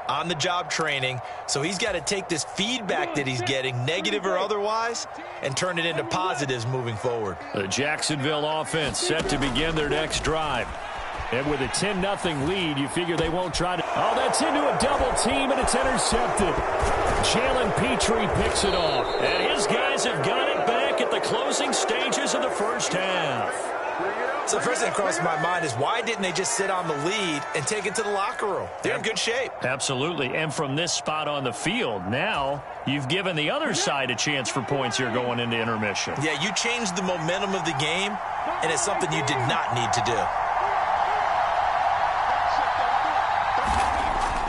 on-the-job training, so he's got to take this feedback that he's getting, negative or otherwise, and turn it into positives moving forward. The Jacksonville offense set to begin their next drive. And with a 10-0 lead, you figure they won't try to... Oh, that's into a double team, and it's intercepted. Jalen Petrie picks it off. And his guys have got it back at the closing stages of the first half. So the first thing that crosses my mind is why didn't they just sit on the lead and take it to the locker room? They're in good shape. Absolutely. And from this spot on the field, now you've given the other side a chance for points here going into intermission. Yeah, you changed the momentum of the game, and it's something you did not need to do.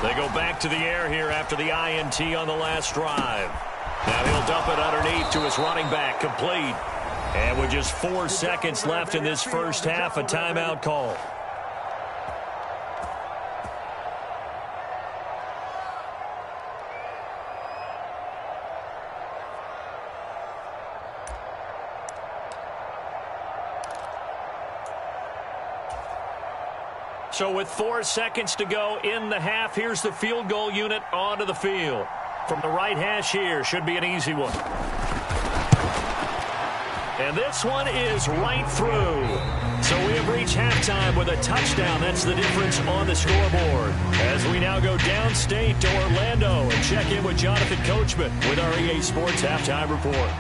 They go back to the air here after the INT on the last drive. Now he'll dump it underneath to his running back, complete. And with just 4 seconds left in this first half, a timeout call. So with 4 seconds to go in the half, here's the field goal unit onto the field. From the right hash here, should be an easy one. And this one is right through. So we have reached halftime with a touchdown. That's the difference on the scoreboard. As we now go downstate to Orlando and check in with Jonathan Coachman with our EA Sports Halftime Report.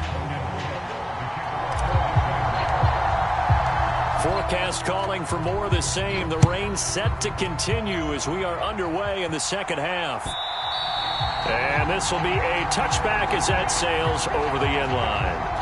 Forecast calling for more of the same. The rain set to continue as we are underway in the second half. And this will be a touchback as that sails over the end line.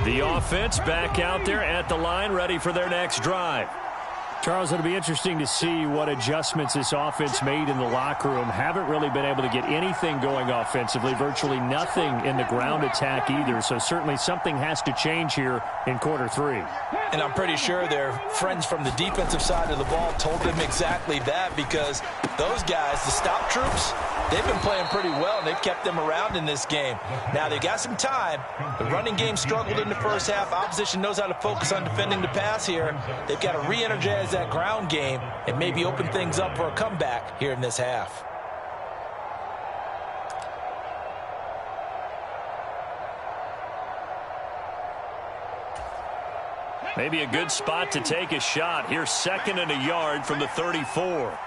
The offense back out there at the line, ready for their next drive. Charles, it'll be interesting to see what adjustments this offense made in the locker room. Haven't really been able to get anything going offensively, virtually nothing in the ground attack either. So certainly something has to change here in quarter 3. And I'm pretty sure their friends from the defensive side of the ball told them exactly that, because those guys, the stop troops, they've been playing pretty well, and they've kept them around in this game. Now, they've got some time. The running game struggled in the first half. Opposition knows how to focus on defending the pass here. They've got to re-energize that ground game and maybe open things up for a comeback here in this half. Maybe a good spot to take a shot. Here's 2nd and a yard from the 34.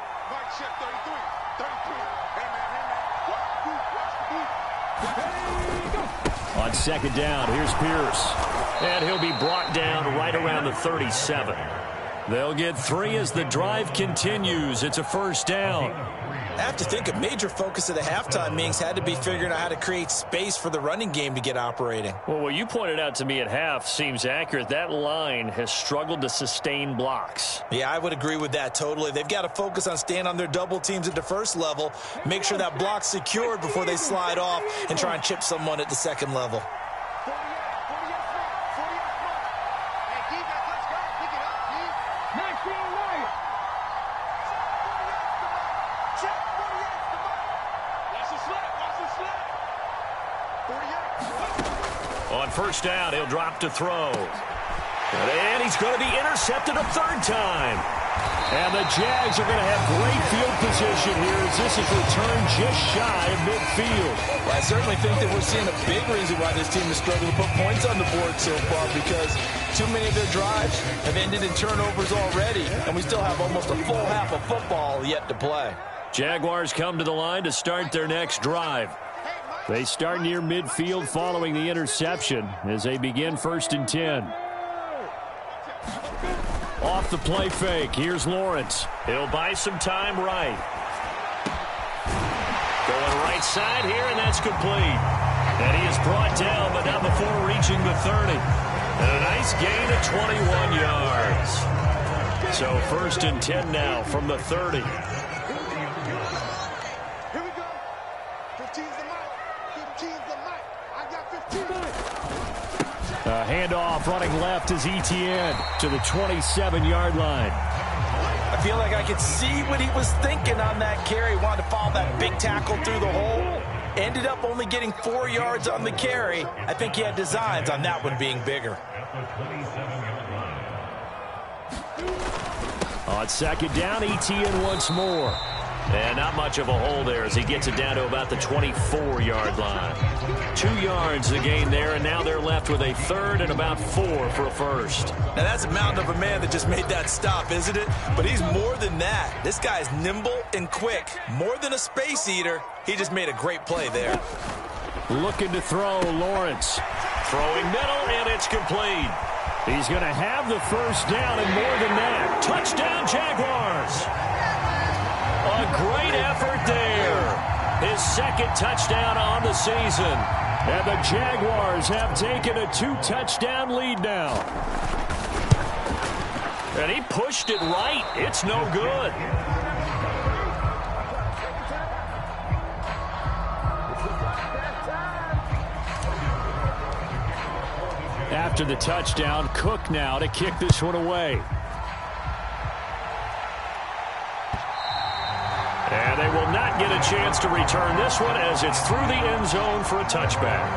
On 2nd down, here's Pierce. And he'll be brought down right around the 37. They'll get 3 as the drive continues. It's a first down. I have to think a major focus of the halftime meetings had to be figuring out how to create space for the running game to get operating. Well, what you pointed out to me at half seems accurate. That line has struggled to sustain blocks. Yeah, I would agree with that totally. They've got to focus on staying on their double teams at the first level, make sure that block's secured before they slide off and try and chip someone at the second level. On first down, he'll drop to throw. And he's going to be intercepted a 3rd time. And the Jags are going to have great field position here as this is returned just shy of midfield. Well, I certainly think that we're seeing a big reason why this team is struggling to put points on the board so far, because too many of their drives have ended in turnovers already, and we still have almost a full half of football yet to play. Jaguars come to the line to start their next drive. They start near midfield following the interception as they begin 1st and 10. Off the play fake, here's Lawrence. He'll buy some time right. Going right side here, and that's complete. And he is brought down, but not before reaching the 30. And a nice gain of 21 yards. So 1st and 10 now from the 30. Handoff running left is Etienne to the 27-yard line. I feel like I could see what he was thinking on that carry. Wanted to follow that big tackle through the hole. Ended up only getting 4 yards on the carry. I think he had designs on that one being bigger. On second down, Etienne once more. And not much of a hole there as he gets it down to about the 24-yard line. 2 yards the gain there, and now they're left with a third and about 4 for a first. Now that's a mountain of a man that just made that stop, isn't it? But he's more than that. This guy's nimble and quick. More than a space eater, he just made a great play there. Looking to throw, Lawrence. Throwing middle, and it's complete. He's going to have the first down and more than that. Touchdown, Jaguars. A great effort there. His second touchdown on the season. And the Jaguars have taken a 2-touchdown lead now. And he pushed it right. It's no good. After the touchdown, Cook now to kick this one away. And they will not get a chance to return this one as it's through the end zone for a touchback.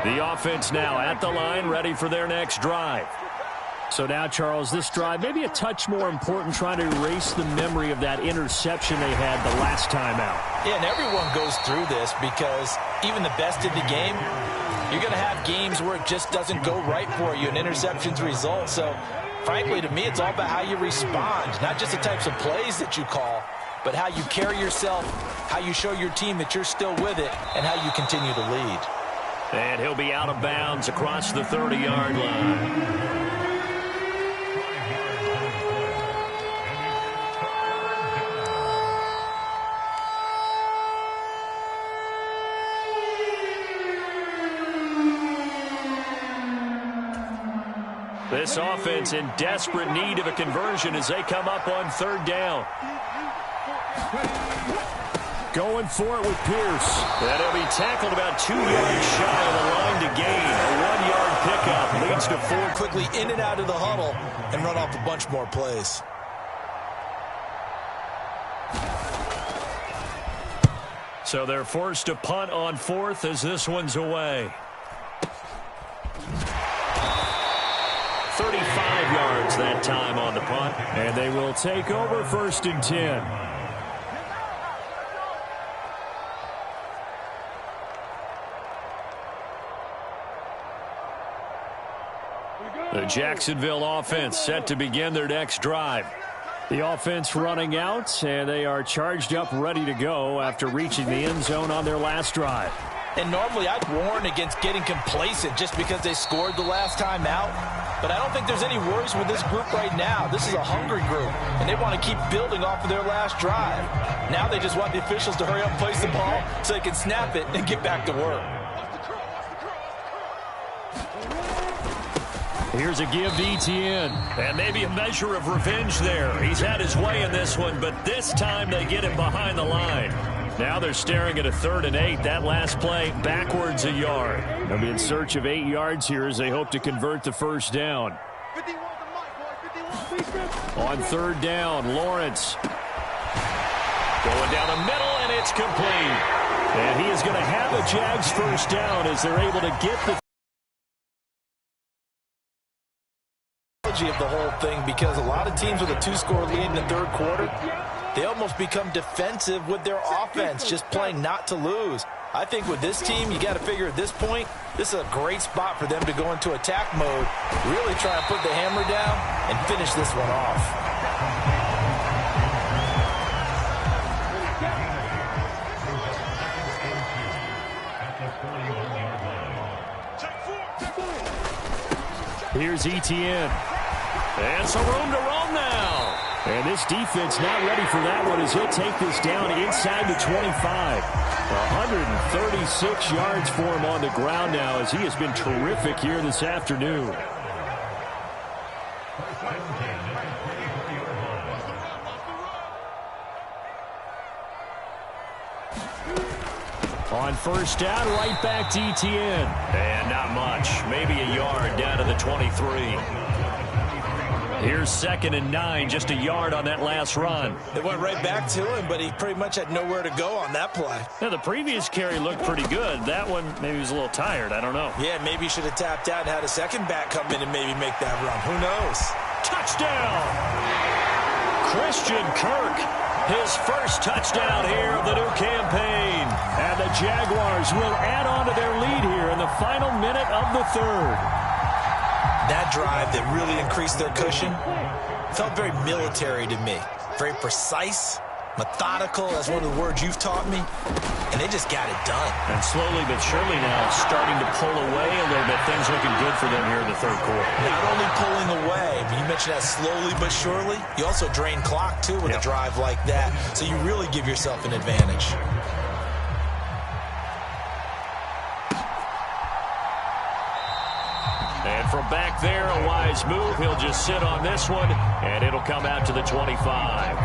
The offense now at the line, ready for their next drive. So now, Charles, this drive maybe a touch more important, trying to erase the memory of that interception they had the last time out. Yeah, and everyone goes through this because even the best in the game, you're going to have games where it just doesn't go right for you and interceptions result. So, frankly, to me, it's all about how you respond, not just the types of plays that you call, but how you carry yourself, how you show your team that you're still with it, and how you continue to lead. And he'll be out of bounds across the 30-yard line. This offense in desperate need of a conversion as they come up on third down. Going for it with Pierce. And he'll be tackled about 2 yards shy of the line to gain. A 1-yard pickup leads to 4. Quickly in and out of the huddle and run off a bunch more plays. So they're forced to punt on fourth as this one's away. 35 yards that time on the punt. And they will take over 1st and 10. The Jacksonville offense set to begin their next drive. The offense running out, and they are charged up, ready to go after reaching the end zone on their last drive. And normally I'd warn against getting complacent just because they scored the last time out. But I don't think there's any worries with this group right now. This is a hungry group, and they want to keep building off of their last drive. Now they just want the officials to hurry up and place the ball so they can snap it and get back to work. Here's a give to Etienne. And maybe a measure of revenge there. He's had his way in this one, but this time they get him behind the line. Now they're staring at a 3rd and 8. That last play, backwards a yard. They'll be in search of 8 yards here as they hope to convert the first down. On 3rd down, Lawrence. Going down the middle, and it's complete. And he is going to have a Jags first down as they're able to get the of the whole thing, because a lot of teams with a 2-score lead in the 3rd quarter, they almost become defensive with their offense, just playing not to lose. I think with this team, you got to figure at this point, this is a great spot for them to go into attack mode, really try and put the hammer down and finish this one off. Here's Etienne. And some room to roam now. And this defense not ready for that one as he'll take this down inside the 25. 136 yards for him on the ground now as he has been terrific here this afternoon. On first down, right back to Etienne. And not much. Maybe a yard down to the 23. Here's 2nd and 9, just a yard on that last run. It went right back to him, but he pretty much had nowhere to go on that play. Now, the previous carry looked pretty good. That one, maybe he was a little tired. I don't know. Yeah, maybe he should have tapped out and had a second back come in and maybe make that run. Who knows? Touchdown! Christian Kirk, his first touchdown here of the new campaign. And the Jaguars will add on to their lead here in the final minute of the third. That drive that really increased their cushion felt very military to me. Very precise, methodical, that's one of the words you've taught me. And they just got it done. And slowly but surely now starting to pull away a little bit. Things looking good for them here in the third quarter. Not only pulling away, but you mentioned that slowly but surely. You also drain clock, too, with a drive like that. So you really give yourself an advantage. And from back there, a wise move. He'll just sit on this one, and it'll come out to the 25.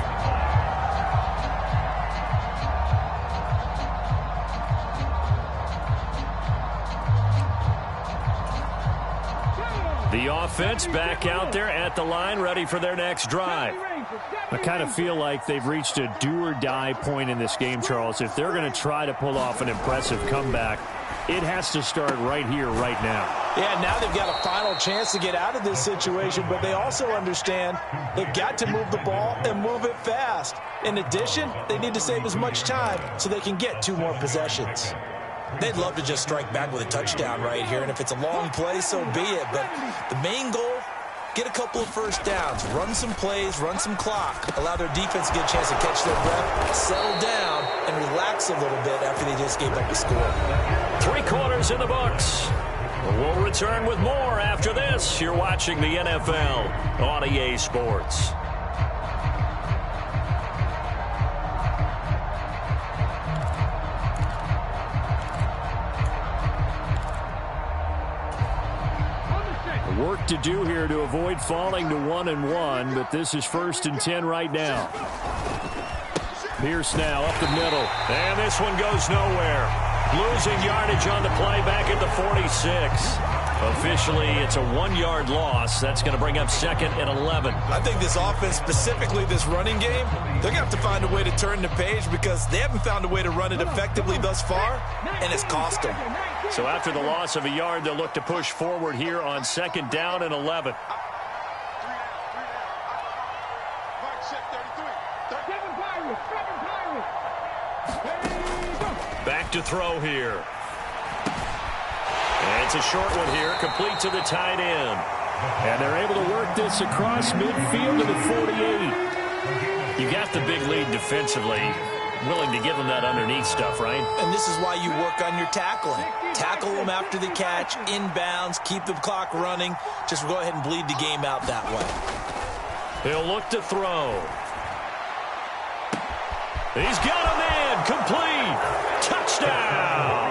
The offense back out there at the line, ready for their next drive. I kind of feel like they've reached a do-or-die point in this game, Charles. If they're going to try to pull off an impressive comeback, it has to start right here, right now. Yeah, now they've got a final chance to get out of this situation, but they also understand they've got to move the ball and move it fast. In addition, they need to save as much time so they can get 2 more possessions. They'd love to just strike back with a touchdown right here, and if it's a long play, so be it. But the main goal, get a couple of first downs, run some plays, run some clock, allow their defense to get a chance to catch their breath, settle down, and relax a little bit after they just gave up a score. 3 quarters in the books. We'll return with more after this. You're watching the NFL on EA Sports. Work to do here to avoid falling to 1-1, but this is 1st and 10 right now. Pierce now up the middle, and this one goes nowhere. Losing yardage on the play back at the 46. Officially, it's a 1-yard loss. That's going to bring up 2nd and 11. I think this offense, specifically this running game, they're going to have to find a way to turn the page because they haven't found a way to run it effectively thus far, and it's cost them. So after the loss of a yard, they'll look to push forward here on 2nd down and 11. Back to throw here. And it's a short one here, complete to the tight end. And they're able to work this across midfield to the 48. You got the big lead defensively. Willing to give them that underneath stuff, right? And this is why you work on your tackling. Tackle them after the catch, inbounds, keep the clock running. Just go ahead and bleed the game out that way. He'll look to throw. He's got a man, complete. Touchdown.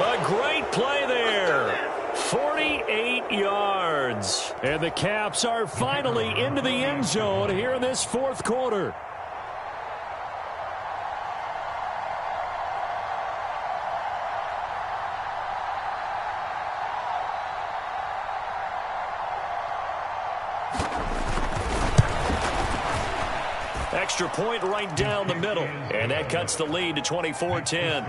A great play there. 48 yards. And the Caps are finally into the end zone here in this 4th quarter. Extra point right down the middle. And that cuts the lead to 24-10.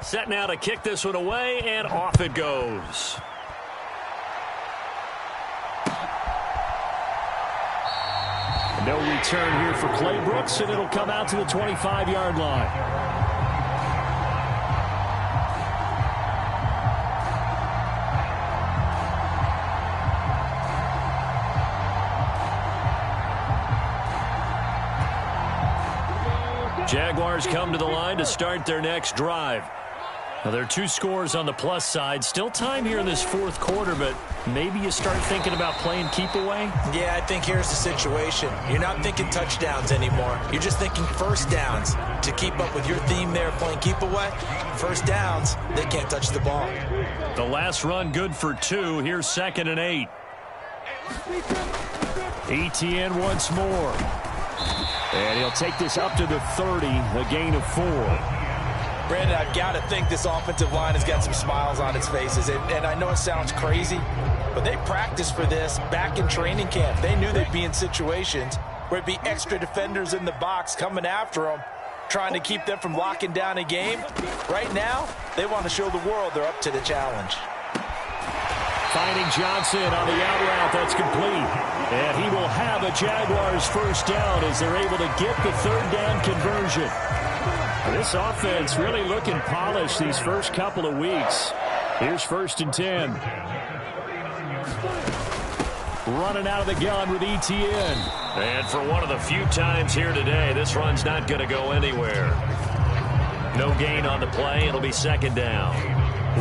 Set now to kick this one away, and off it goes. No return here for Clay Brooks, and it'll come out to the 25-yard line. Jaguars come to the line to start their next drive. Now, there are 2 scores on the plus side. Still time here in this 4th quarter, but maybe you start thinking about playing keep away? Yeah, I think here's the situation. You're not thinking touchdowns anymore. You're just thinking first downs. To keep up with your theme there, playing keep away, first downs, they can't touch the ball. The last run good for 2. Here's 2nd and 8. ETN once more. And he'll take this up to the 30, a gain of 4. Brandon, I've got to think this offensive line has got some smiles on its faces. And I know it sounds crazy, but they practiced for this back in training camp. They knew they'd be in situations where it'd be extra defenders in the box coming after them, trying to keep them from locking down a game. Right now, they want to show the world they're up to the challenge. Finding Johnson on the out route. That's complete. And he will have a Jaguars first down as they're able to get the third down conversion. This offense really looking polished these first couple of weeks. Here's 1st and 10. Running out of the gun with ETN. And for one of the few times here today, this run's not going to go anywhere. No gain on the play. It'll be 2nd down.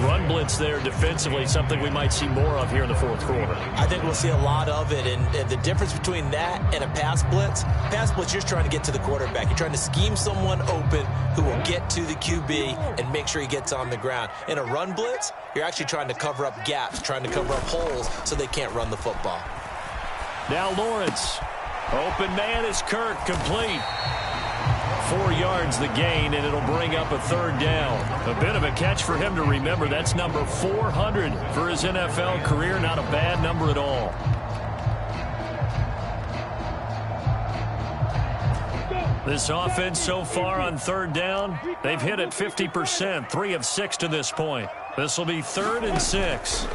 Run blitz there defensively, something we might see more of here in the 4th quarter. I think we'll see a lot of it, and the difference between that and a pass blitz, you're just trying to get to the quarterback. You're trying to scheme someone open who will get to the QB and make sure he gets on the ground. In a run blitz, you're actually trying to cover up gaps, trying to cover up holes so they can't run the football. Now Lawrence. Open man is Kirk, complete. 4 yards the gain, and it'll bring up a 3rd down. A bit of a catch for him to remember. That's number 400 for his NFL career. Not a bad number at all. This offense so far on 3rd down, they've hit it 50%, 3 of 6 to this point. This will be 3rd and 6.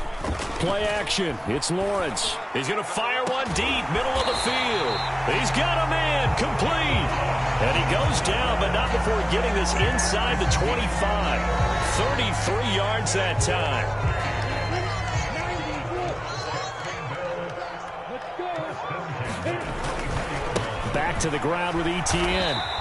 Play action. It's Lawrence. He's going to fire one deep, middle of the field. He's got a man, complete. And he goes down, but not before getting this inside the 25. 33 yards that time. Back to the ground with ETN.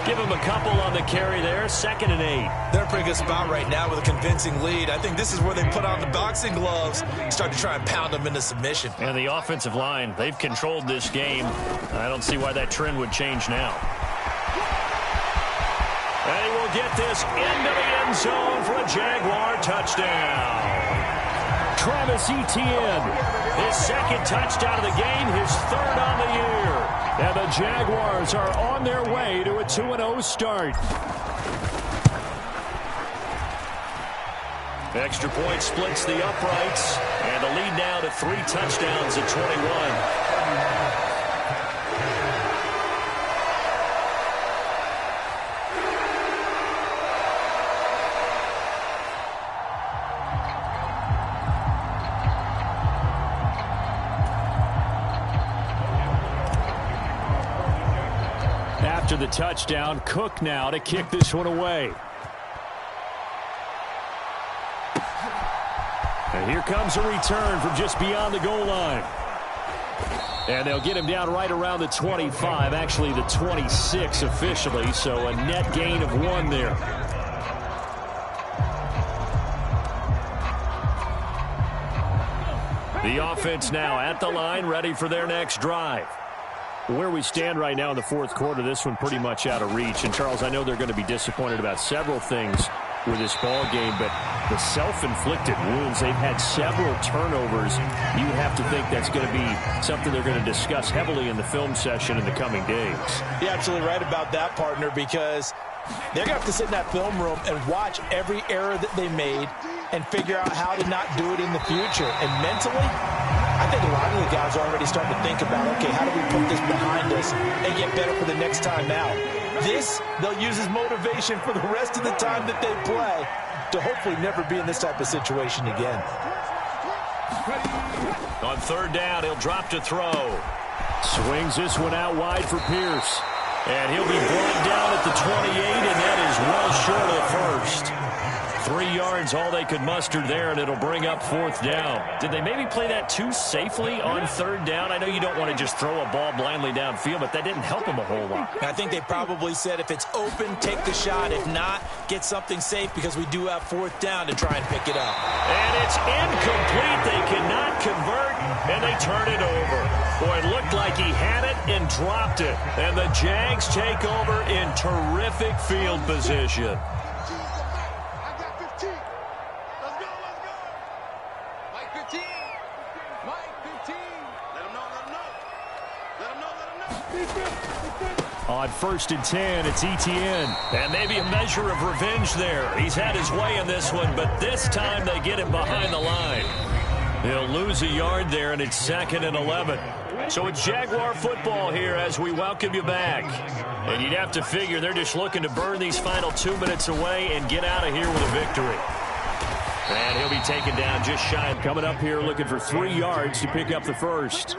Give him a couple on the carry there. 2nd and 8. They're in a pretty good spot right now with a convincing lead. I think this is where they put on the boxing gloves and start to try and pound them into submission. And the offensive line, they've controlled this game. I don't see why that trend would change now. And he will get this into the end zone for a Jaguar touchdown. Travis Etienne, his 2nd touchdown of the game, his 3rd on the year. And the Jaguars are on their way to a 2-0 start. Extra point splits the uprights. And the lead now to 3 touchdowns at 21. After the touchdown, Cook now to kick this one away. And here comes a return from just beyond the goal line. And they'll get him down right around the 25, actually the 26 officially, so a net gain of 1 there. The offense now at the line, ready for their next drive. Where we stand right now in the 4th quarter, this one pretty much out of reach. And, Charles, I know they're going to be disappointed about several things with this ball game, but the self-inflicted wounds, they've had several turnovers. You would have to think that's going to be something they're going to discuss heavily in the film session in the coming days. You're absolutely right about that, partner, because they're going to have to sit in that film room and watch every error that they made and figure out how to not do it in the future. And mentally, I think a lot of the guys are already starting to think about, okay, how do we put this behind us and get better for the next time out? This, they'll use as motivation for the rest of the time that they play to hopefully never be in this type of situation again. On 3rd down, he'll drop to throw. Swings this one out wide for Pierce. And he'll be brought down at the 28, and that is well short of 1st. 3 yards, all they could muster there, and it'll bring up 4th down. Did they maybe play that too safely on 3rd down? I know you don't want to just throw a ball blindly downfield, but that didn't help them a whole lot. I think they probably said if it's open, take the shot. If not, get something safe because we do have 4th down to try and pick it up. And it's incomplete. They cannot convert, and they turn it over. Boy, it looked like he had it and dropped it. And the Jags take over in terrific field position. On 1st and 10, it's Etienne. And maybe a measure of revenge there. He's had his way in this one, but this time they get him behind the line. He'll lose a yard there, and it's 2nd and 11. So it's Jaguar football here as we welcome you back. And you'd have to figure they're just looking to burn these final 2 minutes away and get out of here with a victory. And he'll be taken down just shy. Coming up here looking for 3 yards to pick up the first.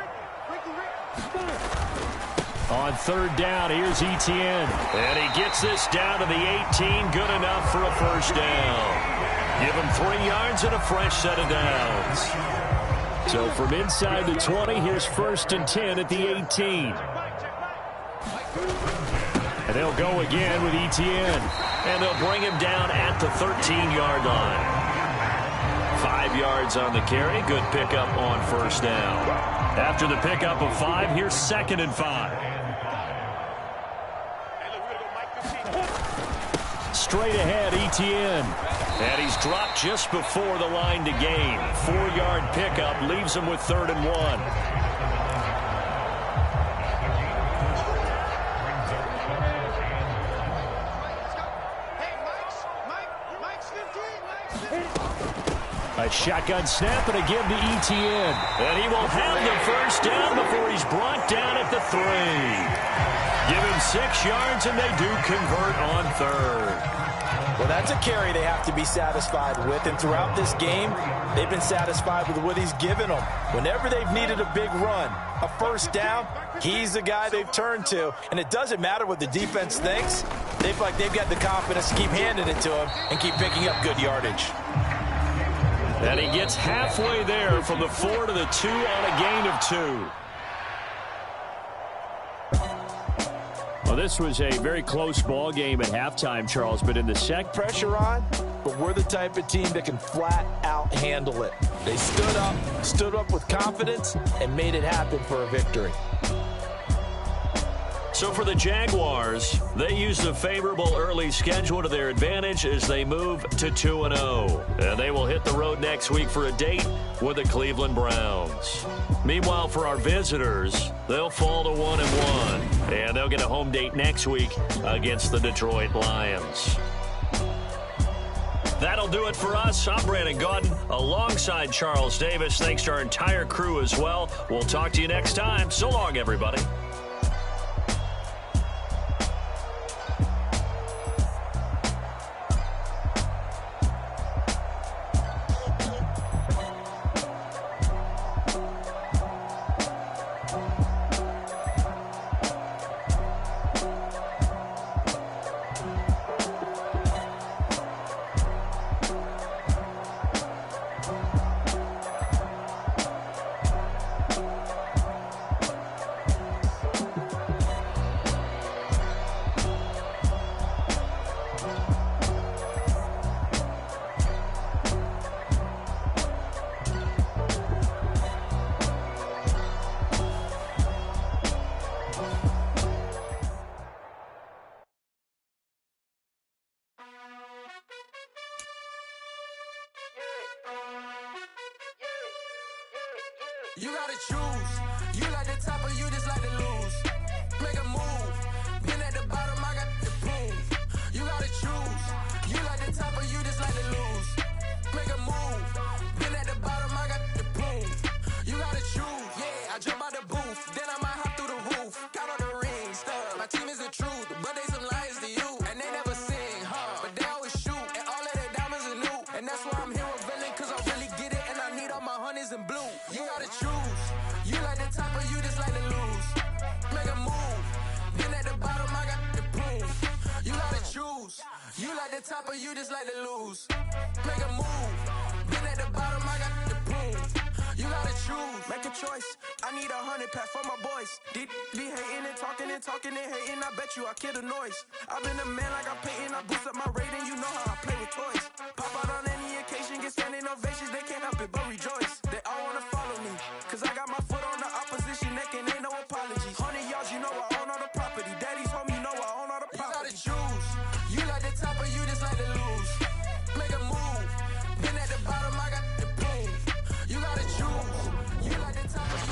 On 3rd down, here's Etienne. And he gets this down to the 18. Good enough for a first down. Give him 3 yards and a fresh set of downs. So from inside the 20, here's 1st and 10 at the 18. And they'll go again with Etienne. And they'll bring him down at the 13-yard line. 5 yards on the carry. Good pickup on first down. After the pickup of 5, here's 2nd and 5. Straight ahead, Etienne. And he's dropped just before the line to gain. 4-yard pickup leaves him with 3rd and 1. A shotgun snap and a give to Etienne. And he will have the first down before he's brought down at the 3. Give him 6 yards, and they do convert on 3rd. Well, that's a carry they have to be satisfied with, and throughout this game, they've been satisfied with what he's given them. Whenever they've needed a big run, a first down, he's the guy they've turned to, and it doesn't matter what the defense thinks. They feel like they've got the confidence to keep handing it to him and keep picking up good yardage. And he gets halfway there from the 4 to the 2 on a gain of 2. Well, this was a very close ball game at halftime, Charles, but in the second, pressure on, but we're the type of team that can flat out handle it. They stood up with confidence, and made it happen for a victory. So for the Jaguars, they use the favorable early schedule to their advantage as they move to 2-0. And they will hit the road next week for a date with the Cleveland Browns. Meanwhile, for our visitors, they'll fall to 1-1. And they'll get a home date next week against the Detroit Lions. That'll do it for us. I'm Brandon Gaudin alongside Charles Davis. Thanks to our entire crew as well. We'll talk to you next time. So long, everybody. You gotta choose. You like the top or you just like to lose. Make a move. Been at the bottom, I got the prove. You gotta choose. You like the top or you just like to lose. Make a move. Been at the bottom, I got the prove. You gotta choose. Yeah, I jump out the booth. Then I might hop through the roof. Count all the rings. My team is the truth, but they some liars to you. And they never sing, but they always shoot. And all of their diamonds are new. And that's why I'm here revealing, cause I really get it. And I need all my honeys in blue. You gotta choose. You like the top or you just like to lose. Make a move. Been at the bottom, I got the proof. You gotta choose. You like the top or you just like to lose. Make a move. Been at the bottom, I got the proof. You gotta choose. Make a choice. I need 100 pack for my boys. Deep be hating and talking and hating. I bet you I kill the noise. I've been a man like I'm painting. I boost up my rating. You know how I play with toys. Pop out on any occasion, get standing ovations. They can't help it but rejoice. They all wanna follow me, cause I got my foot on the opposition neck and ain't no apologies. 100 yards, you know I own all the property. Daddy's home, you know I own all the property. You gotta choose. You like the top or you just like to lose. Make a move. Been at the bottom, I got the proof. You gotta choose. You like the top.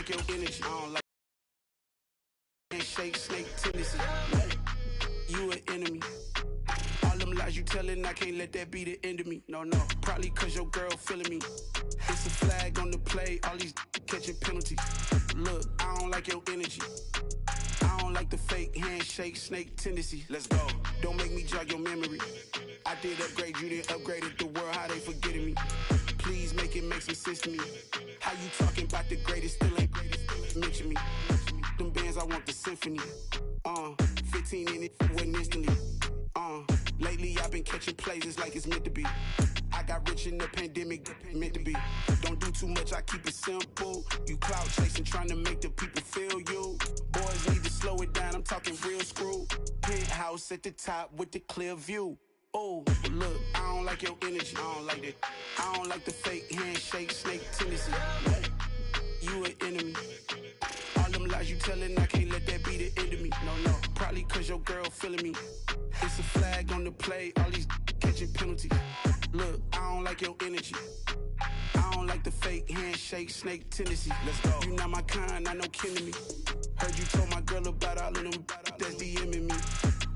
like your energy. I don't like handshake, snake tendency. You an enemy. All them lies you telling, I can't let that be the end of me. No, probably cause your girl feeling me. It's a flag on the play, all these catching penalties. Look, I don't like your energy. I don't like the fake handshake, snake tendency. Let's go. Don't make me jog your memory. I did upgrade, you didn't upgrade it. The world, how they forgetting me. Please make it make some sense to me. How you talking about the greatest, still ain't greatest? Mention me. Them bands, I want the symphony. 15 in it, wasn't instantly. Lately I've been catching plays, it's like it's meant to be. I got rich in the pandemic, meant to be. Don't do too much, I keep it simple. You clout chasing, trying to make the people feel you. Boys need to slow it down, I'm talking real screw. Penthouse at the top with the clear view. Oh, look, I don't like your energy, I don't like that. I don't like the fake handshake, snake tendency. You an enemy. All them lies you telling, I can't let that be the end of me. No, probably cause your girl feeling me. It's a flag on the play, all these catching penalties. Look, I don't like your energy. I don't like the fake handshake, snake tendency. Let's go. You not my kind, I know kidding me. Heard you told my girl about all of them that's DMing me.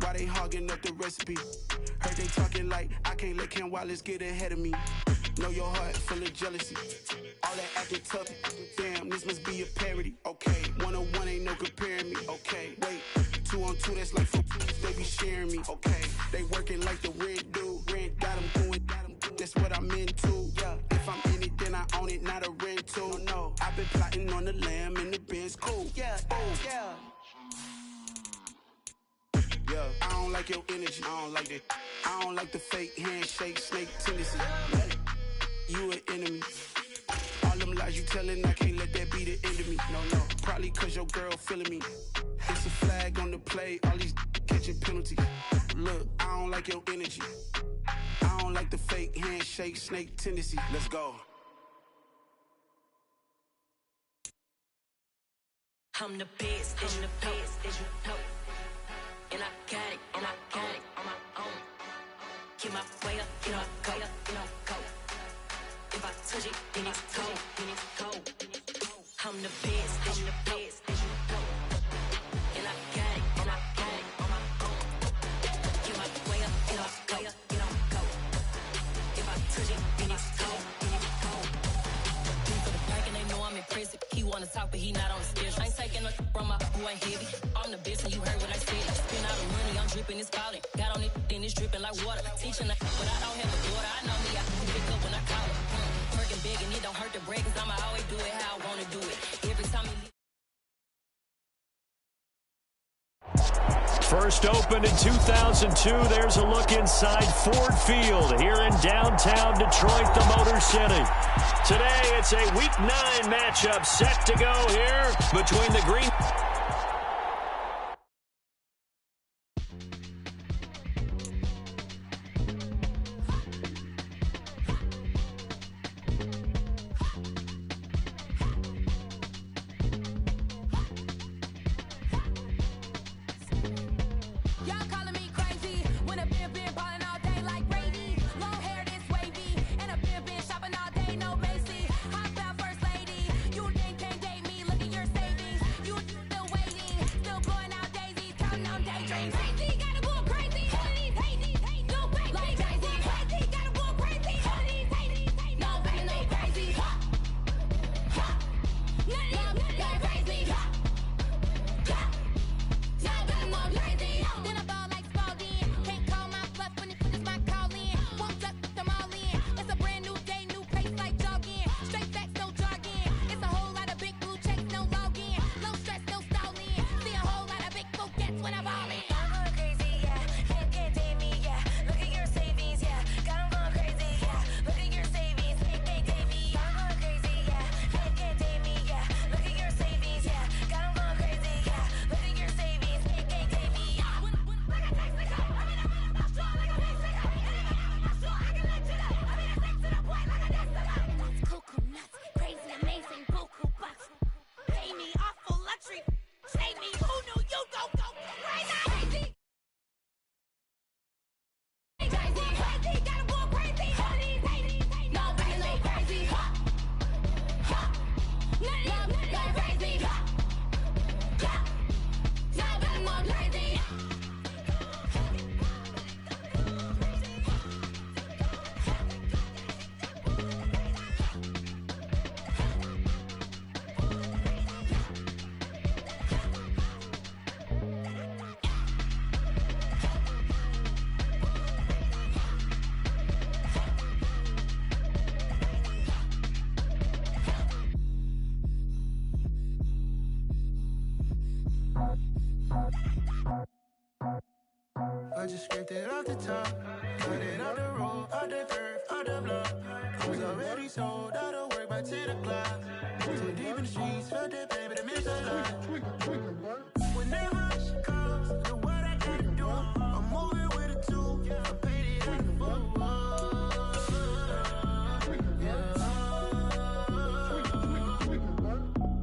Why they hogging up the recipe? Heard they talking like I can't let Ken Wallace get ahead of me. Know your heart full of jealousy. All that acting tough, damn, this must be a parody. Okay, 101 ain't no comparing me. Okay, wait, 2 on 2, that's like they be sharing me. Okay, they working like the rent do. Rent got them doing, that's what I'm into. Yeah, if I'm in it, then I own it, not a rental. No, I've been plotting on the lamb and the Benz cool. Yeah, yeah. Yeah, I don't like your energy, I don't like that. I don't like the fake handshake, snake tendency. You an enemy. All them lies you telling, I can't let that be the end of me. No, probably cause your girl feeling me. It's a flag on the play, all these catching penalties. Look, I don't like your energy. I don't like the fake handshake, snake tendency. Let's go. I'm the best, I'm the best, as you know. And I got it, on my own. Get my way up, get my way up, go. If I touch it, then it's cold. I'm the best, as you know. And I got it, on my own. Get my way up, get my way up, go. If I touch it, then it's cold. For the pack and they know I'm impressive. He wanna talk, but he not on the schedule. I ain't taking no from my boy heavy. I'm the best and you heard what I said. Spend all the money, I'm dripping, it's falling. Got on it, then it's dripping like water. Teaching but I don't have a daughter. I know me, I can pick up when I call her. Working big and it don't hurt the break, cause I'ma always do it how I wanna do it. Every time you First opened in 2002. There's a look inside Ford Field here in downtown Detroit, the Motor City. Today, it's a Week 9 matchup set to go here between the Green... Look at your savings. You the way scraped it off the top. Cut it off the road, off the curve, off the block. I was already sold out of work by 10 o'clock. Too deep in the streets, felt that pain, but it meant a lot. Whenever she calls, look what I gotta do. I'm moving with a two. I paid it out the full.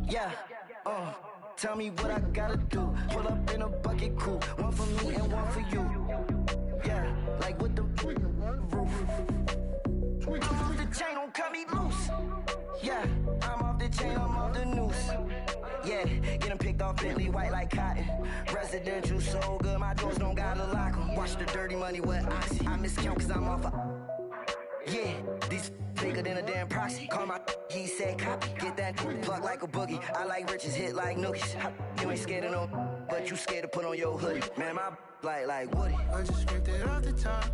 Yeah, tell me what I gotta do. Pull up in a bucket coupe, one for me and one for you. Yeah, like with the roof. I'm off the chain, don't cut me loose. Yeah, I'm off the chain, I'm off the noose. Yeah, getting picked off Bentley, white like cotton. Residential so good, my doors don't gotta lock 'em. Watch the dirty money with Oxy. I miscount cause I'm off a... Yeah, these bigger than a damn proxy. Call my he said copy. Get that plug like a boogie. I like riches, hit like nookies. You ain't scared of no, but you scared to put on your hoodie. Man, my like Woody. I just scraped it off the top.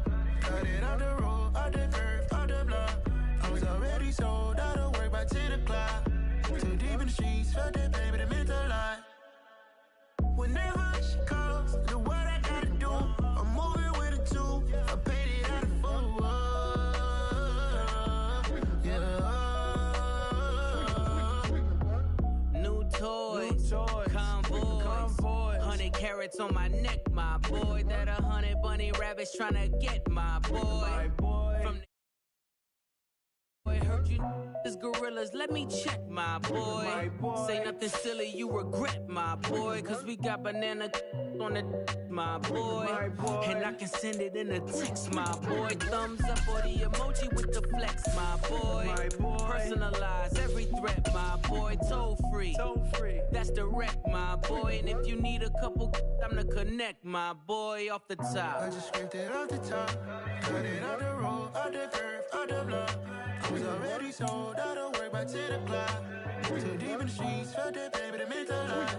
Cut it off the road, off the curve, off the block. I was already sold out of work by 10 o'clock. Too deep in the streets, felt that pain, but it meant a lot. Whenever she calls, look what I gotta do. I'm moving with a two. I paid it out of full. New toys, convoys, 100 carats on my neck, my boy. That 100 bunny rabbits tryna get my boy. From the heard you is gorillas, let me check my boy. Say nothing silly, you regret my boy. Cause we got banana on the my boy. And I can send it in a text, my boy. Thumbs up or the emoji with the flex, my boy. Personalize every threat, my boy. Toll free, that's direct, my boy. And if you need a couple, I'm to connect, my boy, off the top. I just scraped it off the top. Cut it off the road, off the curve, off the block. I was already sold out of work by 10 o'clock. Too deep in the streets, felt that pain, but it meant a lot.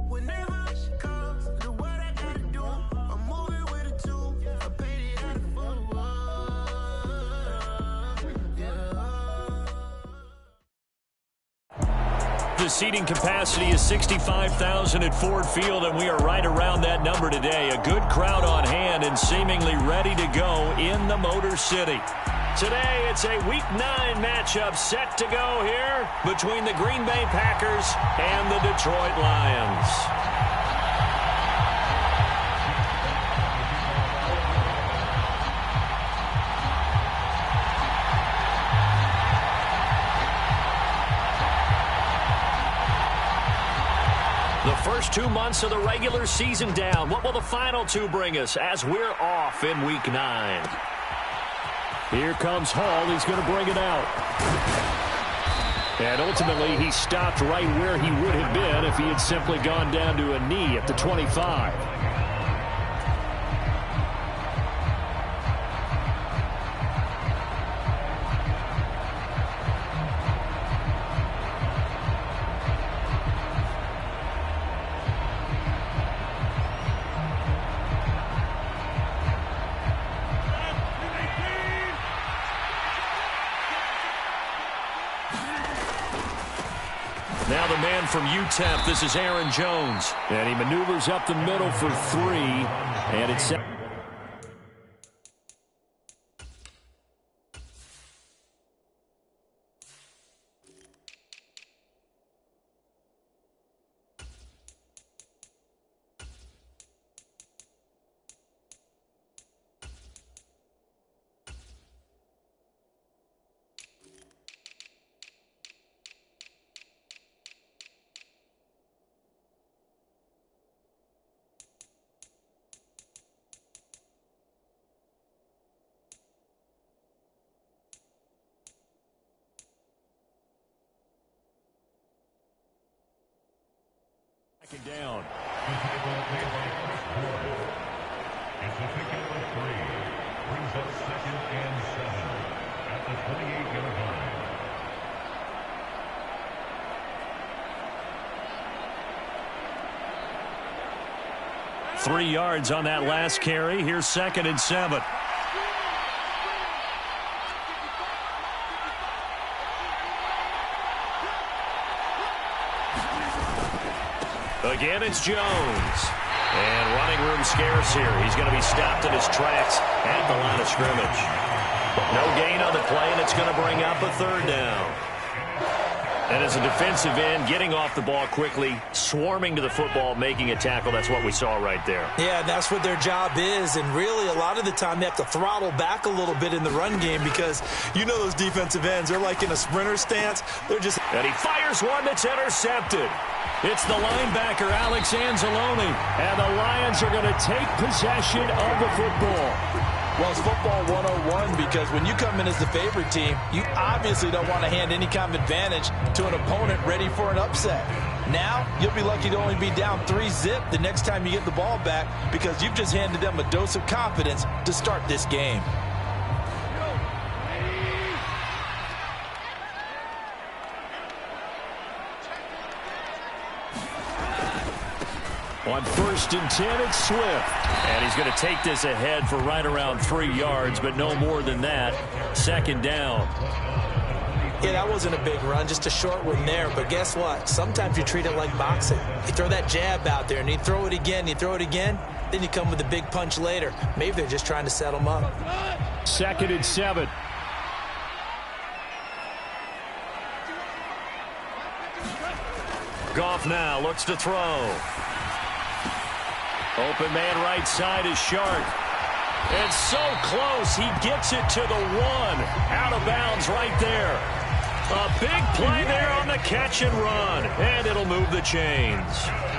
Whenever she calls, look what I gotta do. I'm moving with a two. I paid it out of full. The seating capacity is 65,000 at Ford Field, and we are right around that number today. A good crowd on hand and seemingly ready to go in the Motor City. Today, it's a Week 9 matchup set to go here between the Green Bay Packers and the Detroit Lions. The first 2 months of the regular season down. What will the final two bring us as we're off in Week 9? Here comes Hall. He's going to bring it out. And ultimately, he stopped right where he would have been if he had simply gone down to a knee at the 25. Now the man from UTEP, this is Aaron Jones. And he maneuvers up the middle for 3. And it's... down. It's a pick up of 3. Brings up 2nd and 7 at the 28-yard line. 3 yards on that last carry. Here's 2nd and 7. Again, it's Jones. And running room scarce here. He's going to be stopped in his tracks at the line of scrimmage. No gain on the play, and it's going to bring up a third down. And as a defensive end, getting off the ball quickly, swarming to the football, making a tackle, that's what we saw right there. Yeah, that's what their job is. And really, a lot of the time, they have to throttle back a little bit in the run game because you know those defensive ends, they're like in a sprinter stance. They're just... And he fires one that's intercepted. It's the linebacker, Alex Anzalone. And the Lions are going to take possession of the football. Well, it's football 101 because when you come in as the favorite team, you obviously don't want to hand any kind of advantage to an opponent ready for an upset. Now, you'll be lucky to only be down 3-zip the next time you get the ball back because you've just handed them a dose of confidence to start this game. On 1st and 10, it's Swift. And he's going to take this ahead for right around 3 yards, but no more than that. 2nd down. Yeah, that wasn't a big run, just a short one there. But guess what? Sometimes you treat it like boxing. You throw that jab out there, and you throw it again, then you come with a big punch later. Maybe they're just trying to set them up. 2nd and 7. Goff now looks to throw. Open man right side is Shark. And so close, he gets it to the 1. Out of bounds right there. A big play there on the catch and run. And it'll move the chains.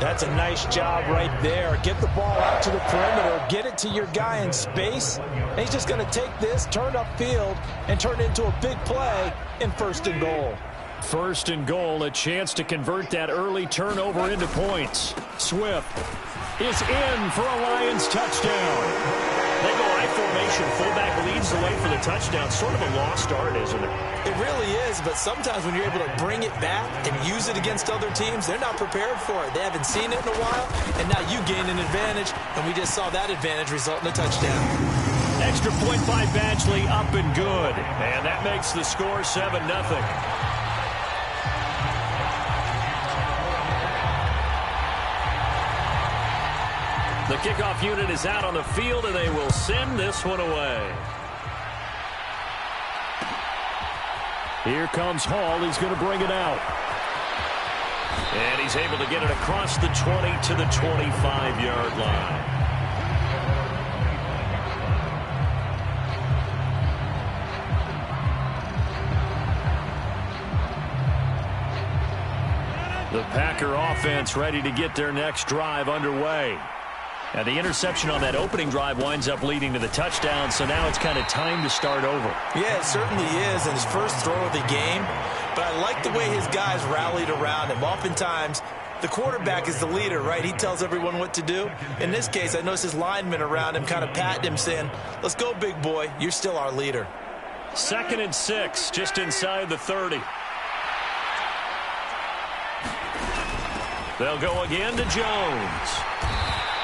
That's a nice job right there. Get the ball out to the perimeter. Get it to your guy in space. And he's just going to take this, turn upfield, and turn it into a big play in 1st and goal. 1st and goal, a chance to convert that early turnover into points. Swift is in for a Lions touchdown. They go I formation. Fullback leads the way for the touchdown. Sort of a lost art, isn't it? It really is, but sometimes when you're able to bring it back and use it against other teams, they're not prepared for it. They haven't seen it in a while, and now you gain an advantage, and we just saw that advantage result in a touchdown. Extra point by Badgley, up and good. And that makes the score 7-0. The kickoff unit is out on the field, and they will send this one away. Here comes Hall. He's going to bring it out. And he's able to get it across the 20 to the 25-yard line. The Packer offense ready to get their next drive underway. And the interception on that opening drive winds up leading to the touchdown, so now it's kind of time to start over. Yeah, it certainly is, and his first throw of the game. But I like the way his guys rallied around him. Oftentimes, the quarterback is the leader, right? He tells everyone what to do. In this case, I noticed his linemen around him kind of patting him, saying, let's go, big boy. You're still our leader. 2nd and 6, just inside the 30. They'll go again to Jones.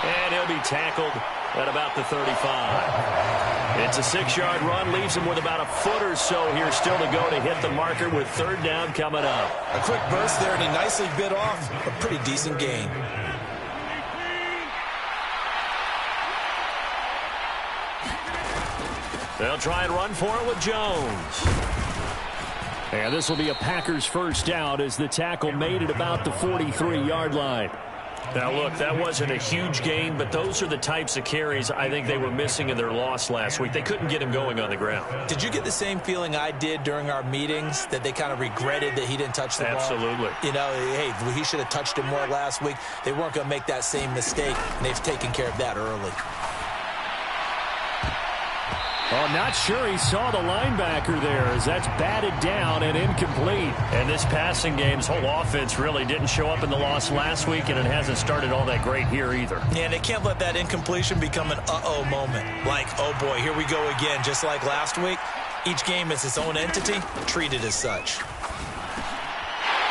And he'll be tackled at about the 35. It's a 6-yard run, leaves him with about a foot or so here still to go to hit the marker with 3rd down coming up. A quick burst there, and he nicely bit off a pretty decent gain. They'll try and run for it with Jones. And this will be a Packers 1st down as the tackle made it about the 43-yard line. Now, look, that wasn't a huge gain, but those are the types of carries I think they were missing in their loss last week. They couldn't get him going on the ground. Did you get the same feeling I did during our meetings, that they kind of regretted that he didn't touch the ball? Absolutely. You know, hey, he should have touched it more last week. They weren't going to make that same mistake, and they've taken care of that early. Oh, not sure he saw the linebacker there as that's batted down and incomplete. And this passing game's whole offense really didn't show up in the loss last week, and it hasn't started all that great here either. Yeah, and they can't let that incompletion become an uh-oh moment. Like, oh boy, here we go again. Just like last week, each game is its own entity, treated as such.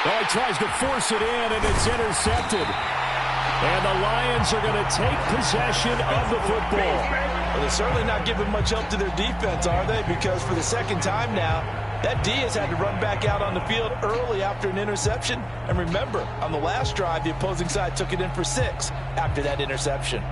Well, he tries to force it in, and it's intercepted. And the Lions are going to take possession of the football. Well, they're certainly not giving much help to their defense, are they? Because for the second time now, That D has had to run back out on the field early after an interception. And remember, on the last drive, the opposing side took it in for 6 after that interception.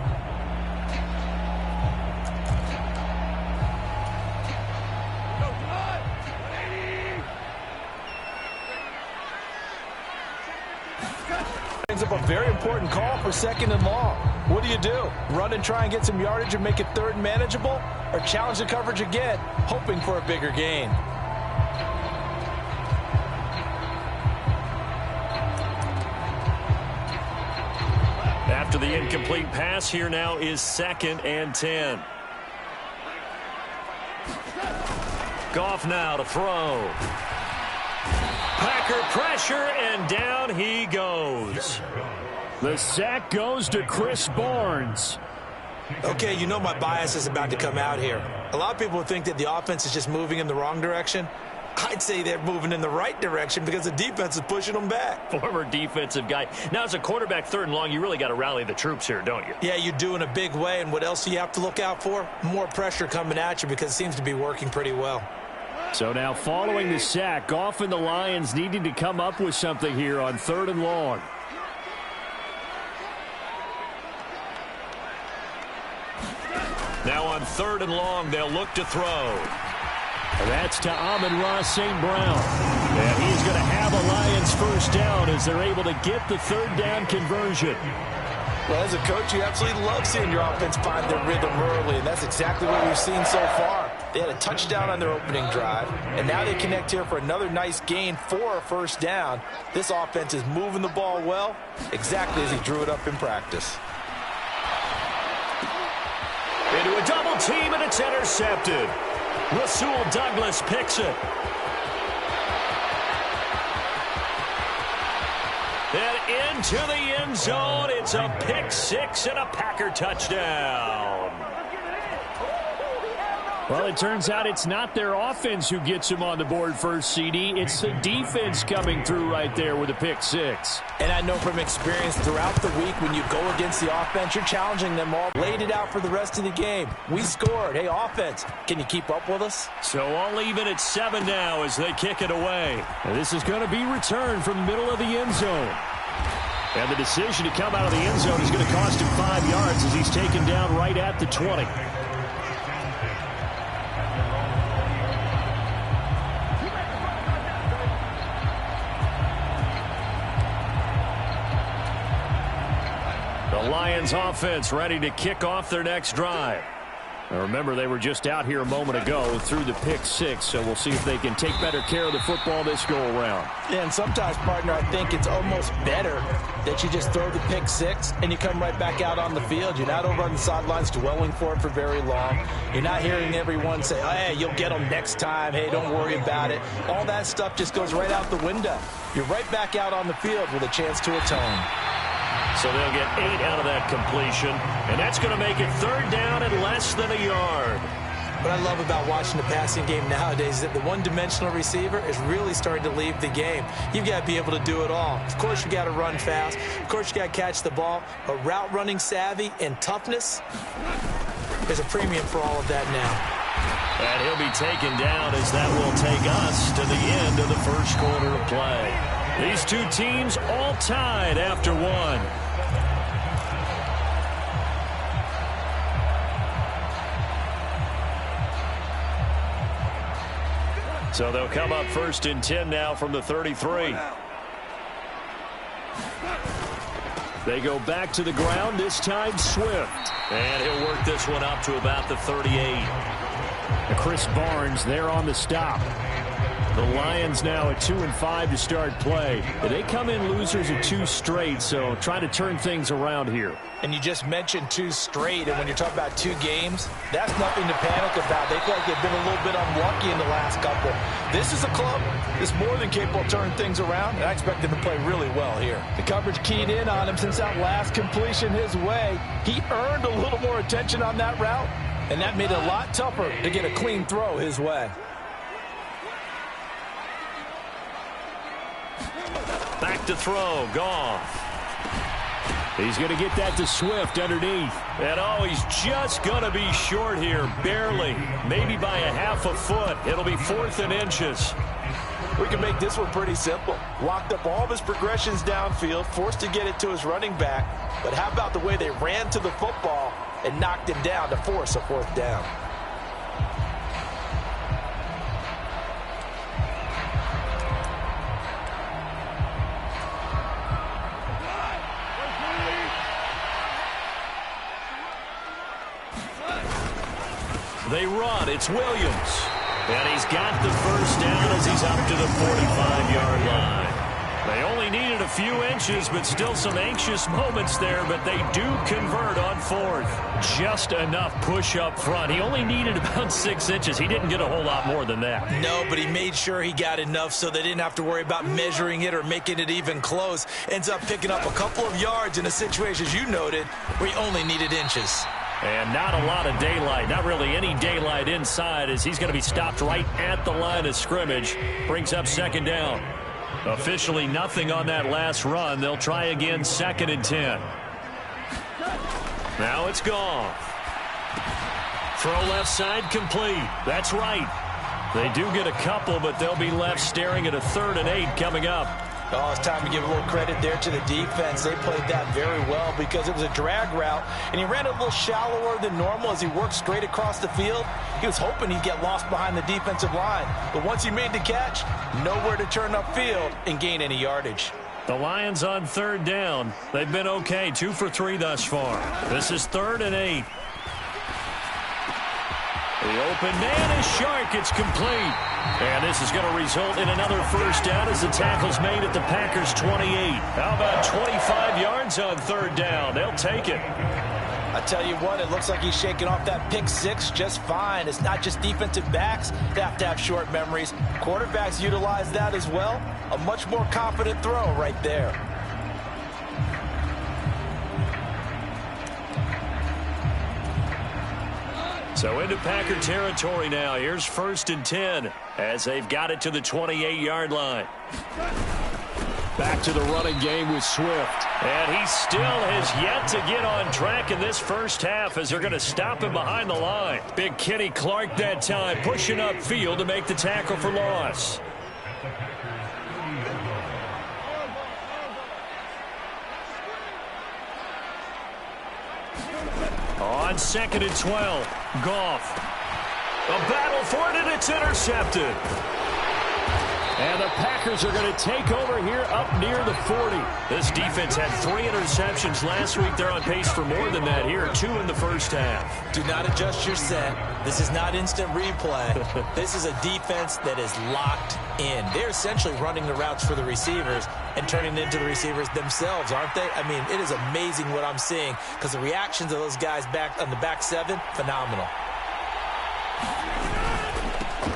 Brings up a very important call for 2nd and long. What do? Run and try and get some yardage and make it 3rd and manageable? Or challenge the coverage again, hoping for a bigger gain? After the incomplete pass, here now is 2nd and 10. Goff now to throw. Packer pressure, and down he goes. The sack goes to Chris Barnes. Okay, you know my bias is about to come out here. A lot of people think that the offense is just moving in the wrong direction. I'd say they're moving in the right direction because the defense is pushing them back. Former defensive guy. Now, as a quarterback, 3rd and long, you really got to rally the troops here, don't you? Yeah, you do in a big way. And what else do you have to look out for? More pressure coming at you because it seems to be working pretty well. So now following the sack, Goff and the Lions needing to come up with something here on 3rd and long. Now on 3rd and long, they'll look to throw. That's to Amon-Ra St. Brown. And he's going to have a Lions 1st down as they're able to get the 3rd down conversion. Well, as a coach, you absolutely love seeing your offense find their rhythm early, and that's exactly what we've seen so far. They had a touchdown on their opening drive, and now they connect here for another nice gain for a 1st down. This offense is moving the ball well, exactly as he drew it up in practice. Into a double team, and it's intercepted. Rasul Douglas picks it. And into the end zone, it's a pick 6 and a Packer touchdown. Well, it turns out it's not their offense who gets them on the board first, CD. It's the defense coming through right there with a pick 6. And I know from experience throughout the week when you go against the offense, you're challenging them all. Laid it out for the rest of the game. We scored. Hey, offense, can you keep up with us? So all even at 7 now as they kick it away. And this is going to be returned from the middle of the end zone. And the decision to come out of the end zone is going to cost him 5 yards as he's taken down right at the 20. The Lions offense ready to kick off their next drive. Now remember, they were just out here a moment ago through the pick 6, so we'll see if they can take better care of the football this go-around. Yeah, and sometimes, partner, I think it's almost better that you just throw the pick 6 and you come right back out on the field. You're not over on the sidelines dwelling for it for very long. You're not hearing everyone say, oh, hey, you'll get them next time. Hey, don't worry about it. All that stuff just goes right out the window. You're right back out on the field with a chance to atone. So they'll get 8 out of that completion, and that's going to make it 3rd down and less than a yard. What I love about watching the passing game nowadays is that the one-dimensional receiver is really starting to leave the game. You've got to be able to do it all. Of course, you got to run fast. Of course, you got to catch the ball. But route running savvy and toughness, there's a premium for all of that now. And he'll be taken down as that will take us to the end of the 1st quarter of play. These two teams all tied after 1. So they'll come up 1st and 10 now from the 33. They go back to the ground, this time Swift. And he'll work this one up to about the 38. And Chris Barnes there on the stop. The Lions now at 2-5 to start play. They come in losers of 2 straight, so trying to turn things around here. And you just mentioned 2 straight, and when you're talking about 2 games, that's nothing to panic about. They feel like they've been a little bit unlucky in the last couple. This is a club that's more than capable of turning things around, and I expect them to play really well here. The coverage keyed in on him since that last completion his way. He earned a little more attention on that route, and that made it a lot tougher to get a clean throw his way. Back to throw, Goff. He's going to get that to Swift underneath. And he's just going to be short here, barely. Maybe by a half a foot. It'll be 4th and inches. We can make this one pretty simple. Walked up all of his progressions downfield, forced to get it to his running back. But how about the way they ran to the football and knocked him down to force a 4th down? They run. It's Williams. And he's got the first down as he's up to the 45-yard line. They only needed a few inches, but still some anxious moments there, but they do convert on 4th. Just enough push up front. He only needed about 6 inches. He didn't get a whole lot more than that. No, but he made sure he got enough so they didn't have to worry about measuring it or making it even close. Ends up picking up a couple of yards in a situation, as you noted, where he only needed inches. And not a lot of daylight, not really any daylight inside, as he's going to be stopped right at the line of scrimmage. Brings up 2nd down. Officially nothing on that last run. They'll try again, 2nd and 10. Now it's gone. Throw left side complete. That's right. They do get a couple, but they'll be left staring at a 3rd and 8 coming up. Oh, it's time to give a little credit there to the defense. They played that very well because it was a drag route, and he ran a little shallower than normal as he worked straight across the field. He was hoping he'd get lost behind the defensive line, but once he made the catch, nowhere to turn upfield and gain any yardage. The Lions on 3rd down. They've been okay, 2 for 3 thus far. This is 3rd and 8. The open man is Shark. It's complete. And this is going to result in another first down as the tackle's made at the Packers' 28. How about 25 yards on 3rd down? They'll take it. I tell you what, it looks like he's shaking off that pick 6 just fine. It's not just defensive backs that have to have short memories. Quarterbacks utilize that as well. A much more confident throw right there. So into Packer territory now. Here's 1st and 10 as they've got it to the 28-yard line. Back to the running game with Swift. And he still has yet to get on track in this first half as they're going to stop him behind the line. Big Kenny Clark that time pushing upfield to make the tackle for loss. On 2nd and 12, Goff. A battle for it, and it's intercepted. And the Packers are going to take over here up near the 40. This defense had 3 interceptions last week. They're on pace for more than that here, 2 in the first half. Do not adjust your set. This is not instant replay. This is a defense that is locked in. They're essentially running the routes for the receivers and turning it into the receivers themselves, aren't they? I mean, it is amazing what I'm seeing because the reactions of those guys back on the back 7, phenomenal.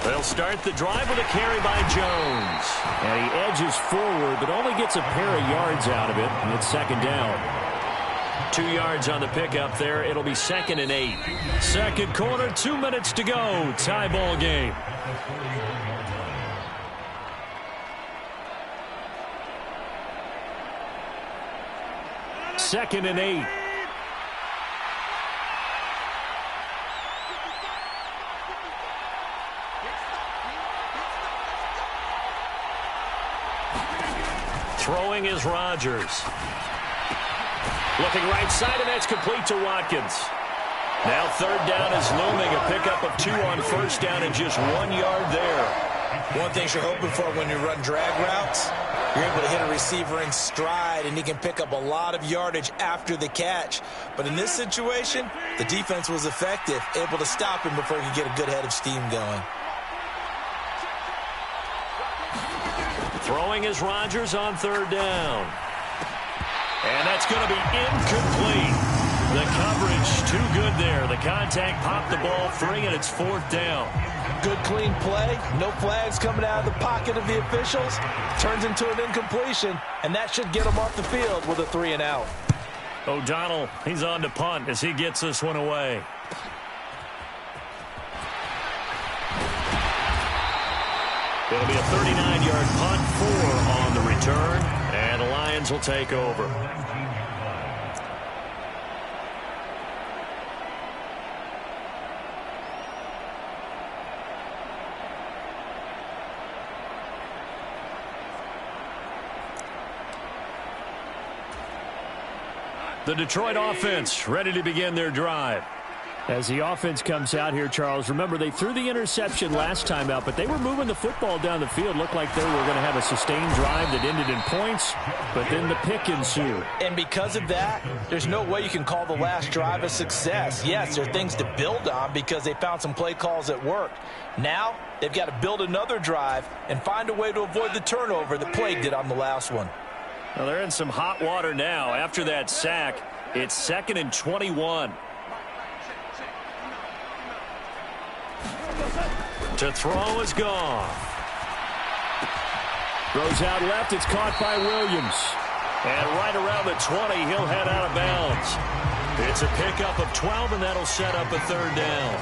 They'll start the drive with a carry by Jones. And he edges forward, but only gets a pair of yards out of it, and it's 2nd down. 2 yards on the pickup there. It'll be 2nd and 8. Second quarter, 2 minutes to go. Tie ball game. Second and 8. Throwing is Rodgers. Looking right side, and that's complete to Watkins. Now 3rd down is looming. A pickup of 2 on 1st down and just 1 yard there. One thing you're hoping for when you run drag routes, you're able to hit a receiver in stride, and he can pick up a lot of yardage after the catch. But in this situation, the defense was effective, able to stop him before he could get a good head of steam going. Throwing is Rodgers on 3rd down. And that's going to be incomplete. The coverage too good there. The contact popped the ball free, and it's 4th down. Good, clean play. No flags coming out of the pocket of the officials. Turns into an incompletion, and that should get him off the field with a 3 and out. O'Donnell, he's on to punt as he gets this one away. It'll be a 39-yard punt, 4 on the return, and the Lions will take over. The Detroit offense ready to begin their drive. As the offense comes out here, Charles, remember they threw the interception last time out, but they were moving the football down the field. Looked like they were going to have a sustained drive that ended in points, but then the pick ensued. And because of that, there's no way you can call the last drive a success. Yes, there are things to build on because they found some play calls that worked. Now, they've got to build another drive and find a way to avoid the turnover that plagued it on the last one. Well, they're in some hot water now. After that sack, it's 2nd and 21. To throw is gone. Throws out left. It's caught by Williams. And right around the 20, he'll head out of bounds. It's a pickup of 12, and that'll set up a 3rd down.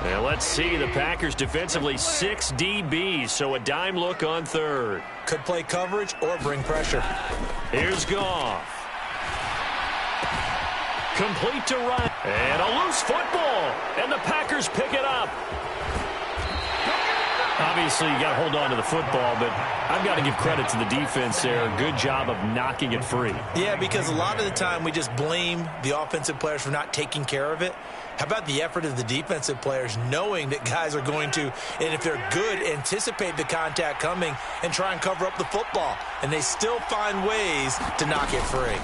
And let's see, the Packers defensively 6 DBs, so a dime look on 3rd. Could play coverage or bring pressure. Here's Goff. Complete to Ryan. And a loose football. And the Packers pick it up. Obviously, you got to hold on to the football, but I've got to give credit to the defense there. Good job of knocking it free. Yeah, because a lot of the time we just blame the offensive players for not taking care of it. How about the effort of the defensive players knowing that guys are going to, and if they're good, anticipate the contact coming and try and cover up the football. And they still find ways to knock it free.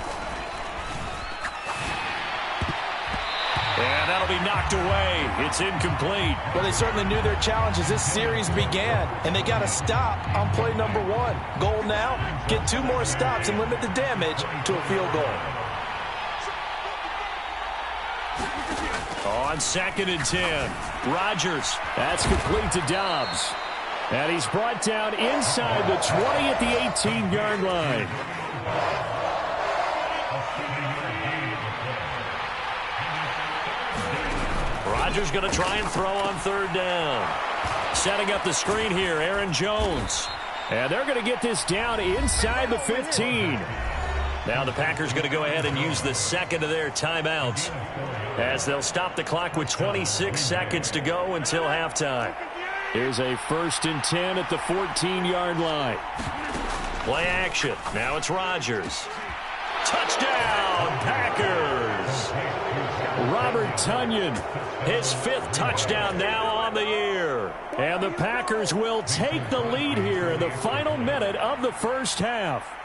And that'll be knocked away. It's incomplete. Well, they certainly knew their challenge as this series began, and they got to stop on play number 1. Goal now, get 2 more stops and limit the damage to a field goal. On 2nd and 10, Rodgers. That's complete to Dobbs. And he's brought down inside the 20 at the 18-yard line. Rodgers going to try and throw on 3rd down. Setting up the screen here, Aaron Jones. And they're going to get this down inside the 15. Now the Packers going to go ahead and use the 2nd of their timeouts as they'll stop the clock with 26 seconds to go until halftime. Here's a 1st and 10 at the 14-yard line. Play action. Now it's Rodgers. Touchdown, Packers. Robert Tonyan, his 5th touchdown now on the year. And the Packers will take the lead here in the final minute of the first half.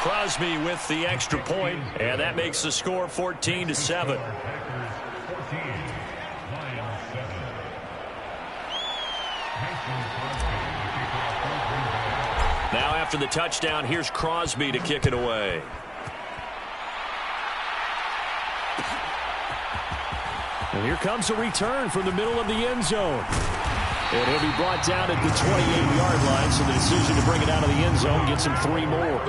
Crosby with the extra point, and that makes the score 14-7. Now after the touchdown, here's Crosby to kick it away. And here comes a return from the middle of the end zone. And he'll be brought down at the 28-yard line, so the decision to bring it out of the end zone gets him 3 more.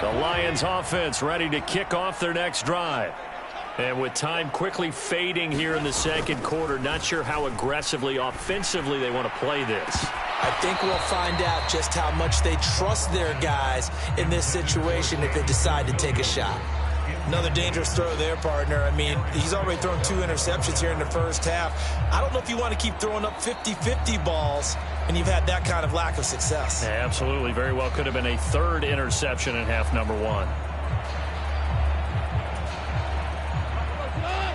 The Lions offense ready to kick off their next drive. And with time quickly fading here in the 2nd quarter, not sure how aggressively, offensively they want to play this. I think we'll find out just how much they trust their guys in this situation if they decide to take a shot. Another dangerous throw there, partner. I mean, he's already thrown 2 interceptions here in the first half. I don't know if you want to keep throwing up 50-50 balls and you've had that kind of lack of success. Yeah, absolutely. Very well could have been a 3rd interception in half number 1.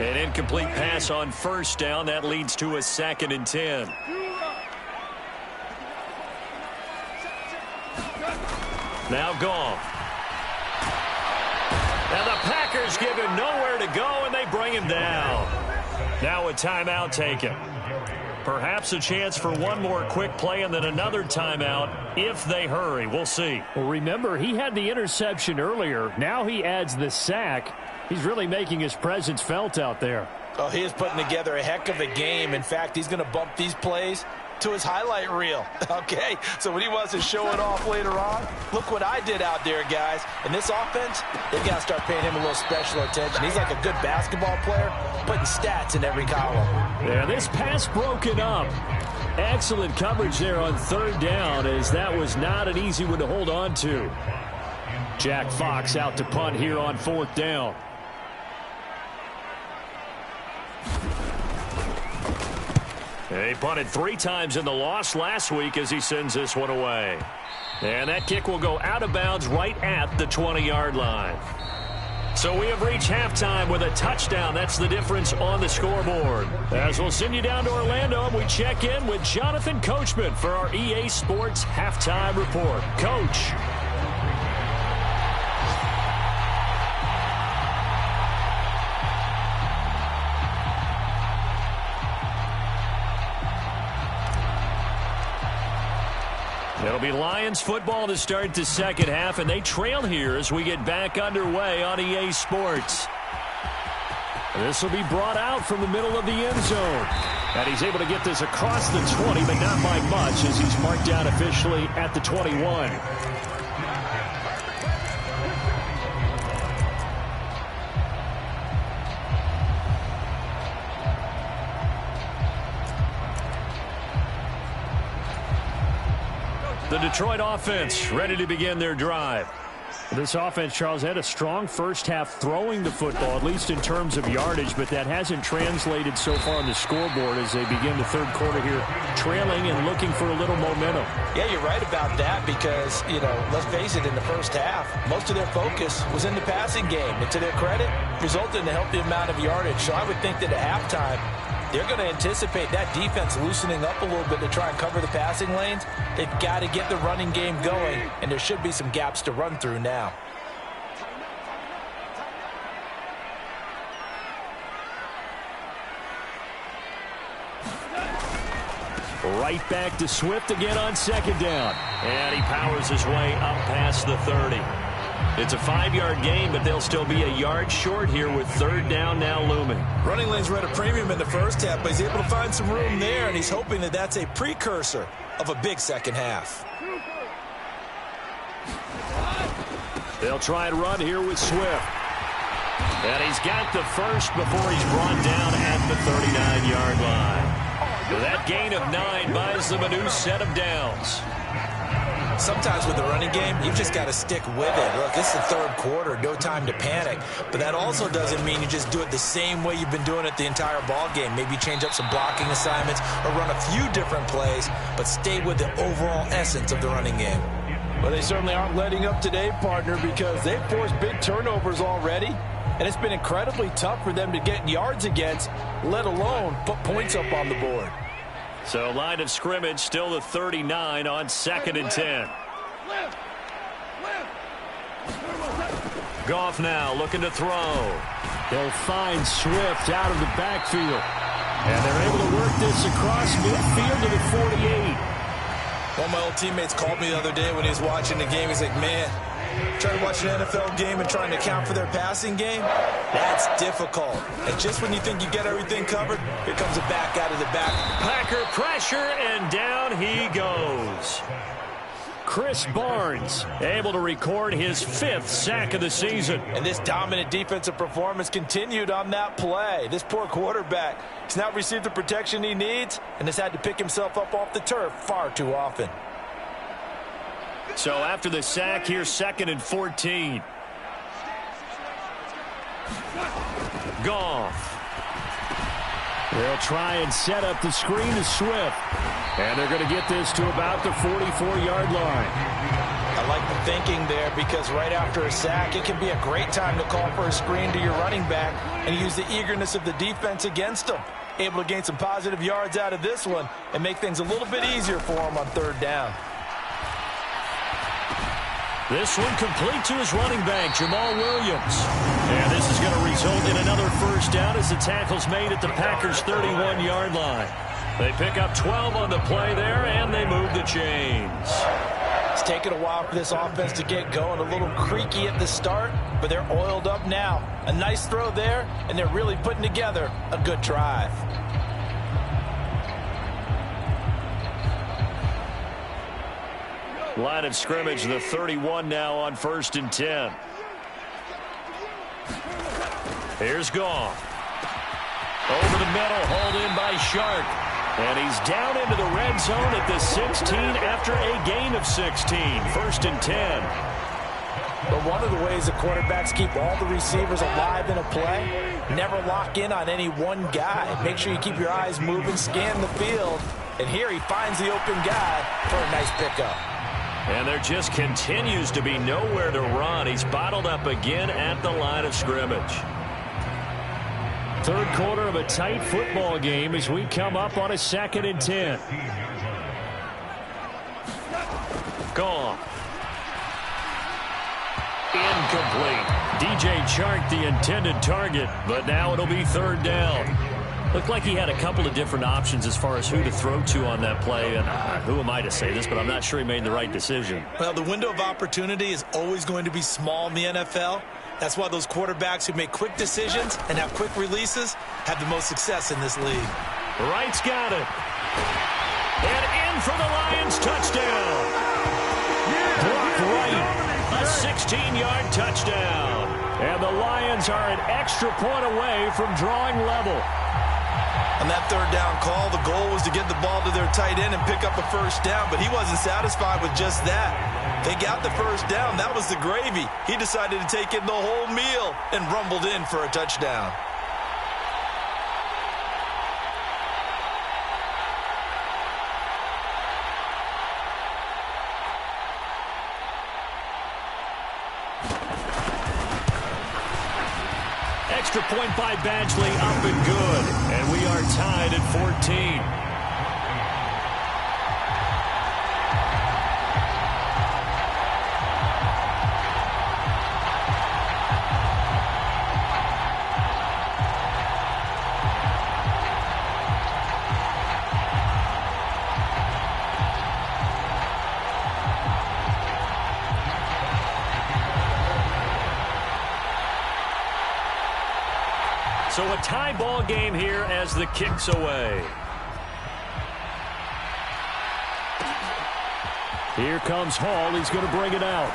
An incomplete pass on 1st down. That leads to a 2nd and 10. Now Goff. And the Packers give him nowhere to go, and they bring him down. Now a timeout taken. Perhaps a chance for one more quick play and then another timeout if they hurry. We'll see. Well, remember, he had the interception earlier. Now he adds the sack. He's really making his presence felt out there. Oh, he is putting together a heck of a game. In fact, he's going to bump these plays to his highlight reel. Okay, so when he wants to show it off later on, look what I did out there, guys. In this offense, they've got to start paying him a little special attention. He's like a good basketball player, putting stats in every column. Yeah, this pass broken up. Excellent coverage there on third down, as that was not an easy one to hold on to. Jack Fox out to punt here on fourth down. He punted 3 times in the loss last week as he sends this one away. And that kick will go out of bounds right at the 20-yard line. So we have reached halftime with a touchdown. That's the difference on the scoreboard. As we'll send you down to Orlando, we check in with Jonathan Coachman for our EA Sports Halftime Report. Coach. It'll be Lions football to start the second half, and they trail here as we get back underway on EA Sports. This will be brought out from the middle of the end zone. And he's able to get this across the 20, but not by much, as he's marked down officially at the 21. The Detroit offense ready to begin their drive. This offense, Charles, had a strong first half throwing the football, at least in terms of yardage, but that hasn't translated so far on the scoreboard as they begin the third quarter here, trailing and looking for a little momentum. Yeah, you're right about that because, let's face it, in the first half, most of their focus was in the passing game. And to their credit, resulted in a healthy amount of yardage. So I would think that at halftime, they're going to anticipate that defense loosening up a little bit to try and cover the passing lanes. They've got to get the running game going, and there should be some gaps to run through now. Right back to Swift again on second down. And he powers his way up past the 30. It's a 5-yard gain, but they'll still be a yard short here with third down now looming. Running lanes were at a premium in the first half, but he's able to find some room there, and he's hoping that that's a precursor of a big second half. They'll try and run here with Swift. And he's got the first before he's brought down at the 39-yard line. That gain of 9 buys them a new set of downs. Sometimes with the running game, you've just got to stick with it. Look, it's the third quarter, no time to panic. But that also doesn't mean you just do it the same way you've been doing it the entire ball game. Maybe change up some blocking assignments or run a few different plays, but stay with the overall essence of the running game. Well, they certainly aren't letting up today, partner, because they've forced big turnovers already. And it's been incredibly tough for them to get yards against, let alone put points up on the board. So line of scrimmage still the 39 on 2nd and 10. Goff now looking to throw. They'll find Swift out of the backfield. And they're able to work this across midfield to the 48. One of my old teammates called me the other day when he was watching the game. He's like, man, trying to watch an NFL game and trying to account for their passing game, that's difficult. And just when you think you get everything covered, here comes a back out of the back. Packer pressure, and down he goes. Chris Barnes able to record his 5th sack of the season. And this dominant defensive performance continued on that play. This poor quarterback has not received the protection he needs and has had to pick himself up off the turf far too often. So after the sack, here's 2nd and 14. Goff. They'll try and set up the screen to Swift. And they're going to get this to about the 44-yard line. I like the thinking there because right after a sack, it can be a great time to call for a screen to your running back and use the eagerness of the defense against them. Able to gain some positive yards out of this one and make things a little bit easier for them on third down. This one complete to his running back, Jamal Williams. And this is going to result in another first down as the tackle's made at the Packers' 31-yard line. They pick up 12 on the play there, and they move the chains. It's taken a while for this offense to get going. A little creaky at the start, but they're oiled up now. A nice throw there, and they're really putting together a good drive. Line of scrimmage, the 31 now on 1st and 10. Here's Goff. Over the middle, hauled in by Shark. And he's down into the red zone at the 16 after a gain of 16. 1st and 10. But one of the ways the quarterbacks keep all the receivers alive in a play, never lock in on any one guy. Make sure you keep your eyes moving, scan the field. And here he finds the open guy for a nice pickup. And there just continues to be nowhere to run. He's bottled up again at the line of scrimmage. Third quarter of a tight football game as we come up on a 2nd and 10. Gone. Incomplete. DJ Chark the intended target, but now it'll be 3rd down. Looked like he had a couple of different options as far as who to throw to on that play. And who am I to say this, but I'm not sure he made the right decision. Well, the window of opportunity is always going to be small in the NFL. That's why those quarterbacks who make quick decisions and have quick releases have the most success in this league. Wright's got it. And in for the Lions touchdown. Brock Wright, a 16-yard touchdown. And the Lions are an extra point away from drawing level. On that 3rd down call, the goal was to get the ball to their tight end and pick up a 1st down, but he wasn't satisfied with just that. They got the 1st down. That was the gravy. He decided to take in the whole meal and rumbled in for a touchdown. Extra point by Badgley, up and good. And we are tied at 14. So a tie ball game here as the kick's away. Here comes Hall. He's going to bring it out.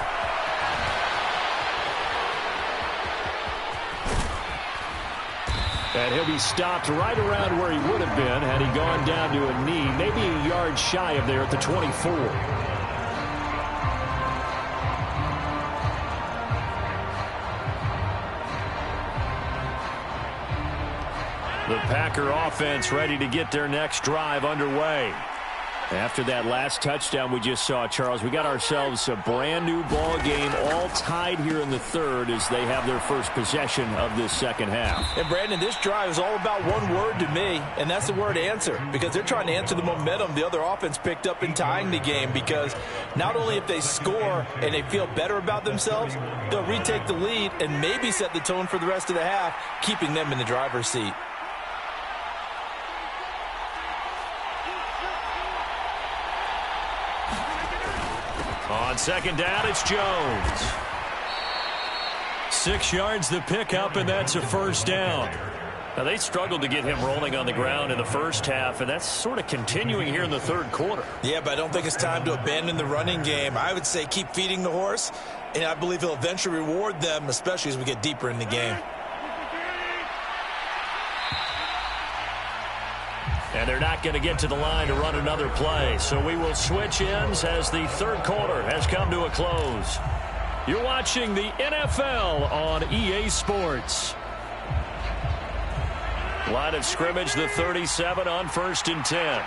And he'll be stopped right around where he would have been had he gone down to a knee, maybe a yard shy of there at the 24. The Packer offense ready to get their next drive underway. After that last touchdown we just saw, Charles, we got ourselves a brand new ball game, all tied here in the 3rd as they have their first possession of this 2nd half. And Brandon, this drive is all about one word to me, and that's the word answer, because they're trying to answer the momentum the other offense picked up in tying the game, because not only if they score and they feel better about themselves, they'll retake the lead and maybe set the tone for the rest of the half, keeping them in the driver's seat. On 2nd down, it's Jones. 6 yards the pickup, and that's a 1st down. Now, they struggled to get him rolling on the ground in the 1st half, and that's sort of continuing here in the 3rd quarter. Yeah, but I don't think it's time to abandon the running game. I would say keep feeding the horse, and I believe he'll eventually reward them, especially as we get deeper in the game. And they're not going to get to the line to run another play. So we will switch ends as the 3rd quarter has come to a close. You're watching the NFL on EA Sports. Line of scrimmage, the 37 on 1st and 10.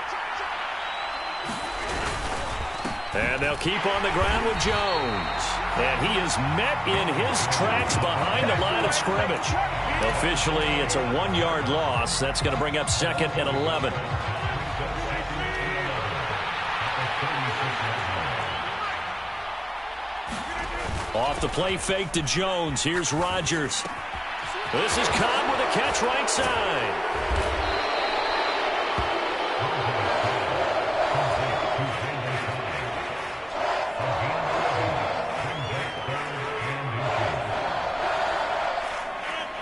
And they'll keep on the ground with Jones. And he is met in his tracks behind the line of scrimmage. Officially, it's a 1-yard loss. That's going to bring up 2nd and 11. Off the play fake to Jones. Here's Rodgers. This is Cobb with a catch right side.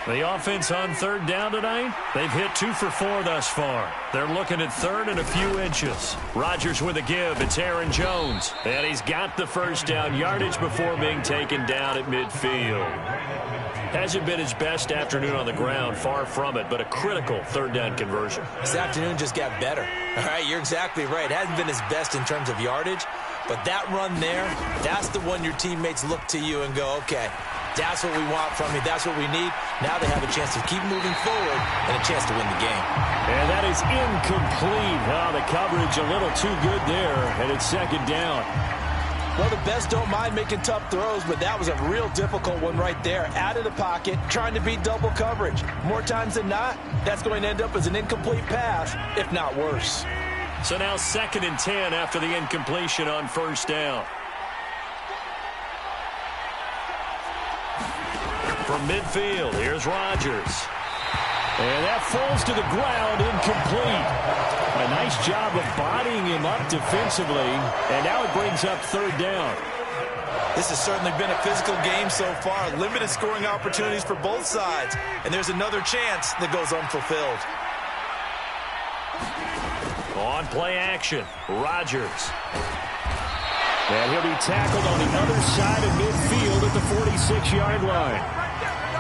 The offense on third down tonight, they've hit 2 for 4 thus far. They're looking at third and a few inches. Rodgers with a give. It's Aaron Jones. And he's got the first down yardage before being taken down at midfield. Hasn't been his best afternoon on the ground, far from it, but a critical third down conversion. This afternoon just got better. All right, you're exactly right. It hasn't been his best in terms of yardage, but that run there, that's the one your teammates look to you and go, okay, that's what we want from you. That's what we need. Now they have a chance to keep moving forward and a chance to win the game. And that is incomplete. Oh, the coverage a little too good there, and it's second down. Well, the best don't mind making tough throws, but that was a real difficult one right there. Out of the pocket, trying to beat double coverage. More times than not, that's going to end up as an incomplete pass, if not worse. So now 2nd and 10 after the incompletion on first down. From midfield, here's Rodgers. And that falls to the ground, incomplete. A nice job of bodying him up defensively, and now it brings up third down. This has certainly been a physical game so far. Limited scoring opportunities for both sides, and there's another chance that goes unfulfilled. On play action, Rodgers. And he'll be tackled on the other side of midfield at the 46-yard line.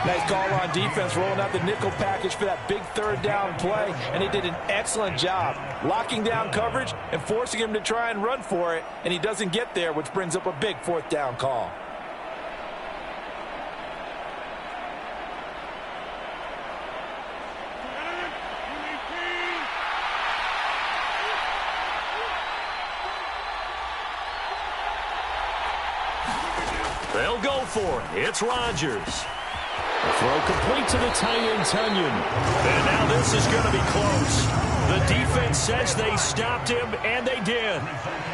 Nice call on defense, rolling out the nickel package for that big third down play, and he did an excellent job locking down coverage and forcing him to try and run for it, and he doesn't get there, which brings up a big 4th down call. They'll go for it. It's Rodgers. The throw complete to the tight end, Tunyon. And now this is going to be close. The defense says they stopped him, and they did.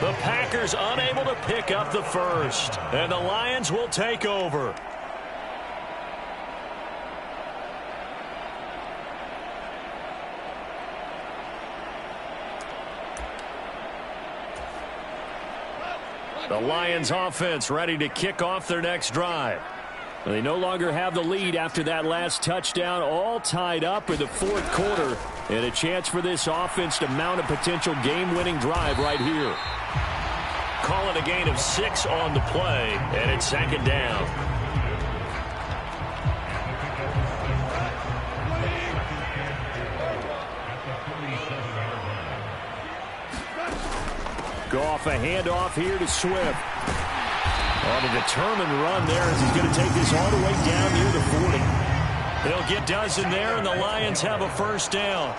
The Packers unable to pick up the first. And the Lions will take over. The Lions offense ready to kick off their next drive. They no longer have the lead after that last touchdown, all tied up in the 4th quarter, and a chance for this offense to mount a potential game-winning drive right here. Call it a gain of 6 on the play, and it's second down. Goff a handoff here to Swift. On a determined run there as he's going to take this all the way down near the 40. They'll get dozen there, and the Lions have a first down.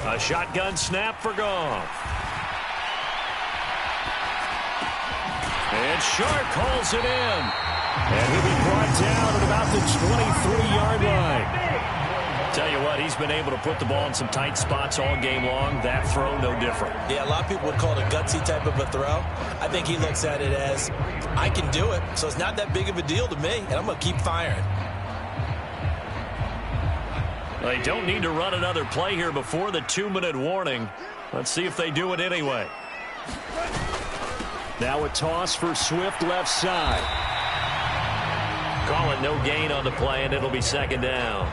A shotgun snap for Goff. And Shark calls it in. And he'll be brought down at about the 23-yard line. Tell you what, he's been able to put the ball in some tight spots all game long. That throw, no different. Yeah, a lot of people would call it a gutsy type of a throw. I think he looks at it as, I can do it, so it's not that big of a deal to me, and I'm going to keep firing. They don't need to run another play here before the 2-minute warning. Let's see if they do it anyway. Now a toss for Swift left side. Call it no gain on the play, and it'll be second down.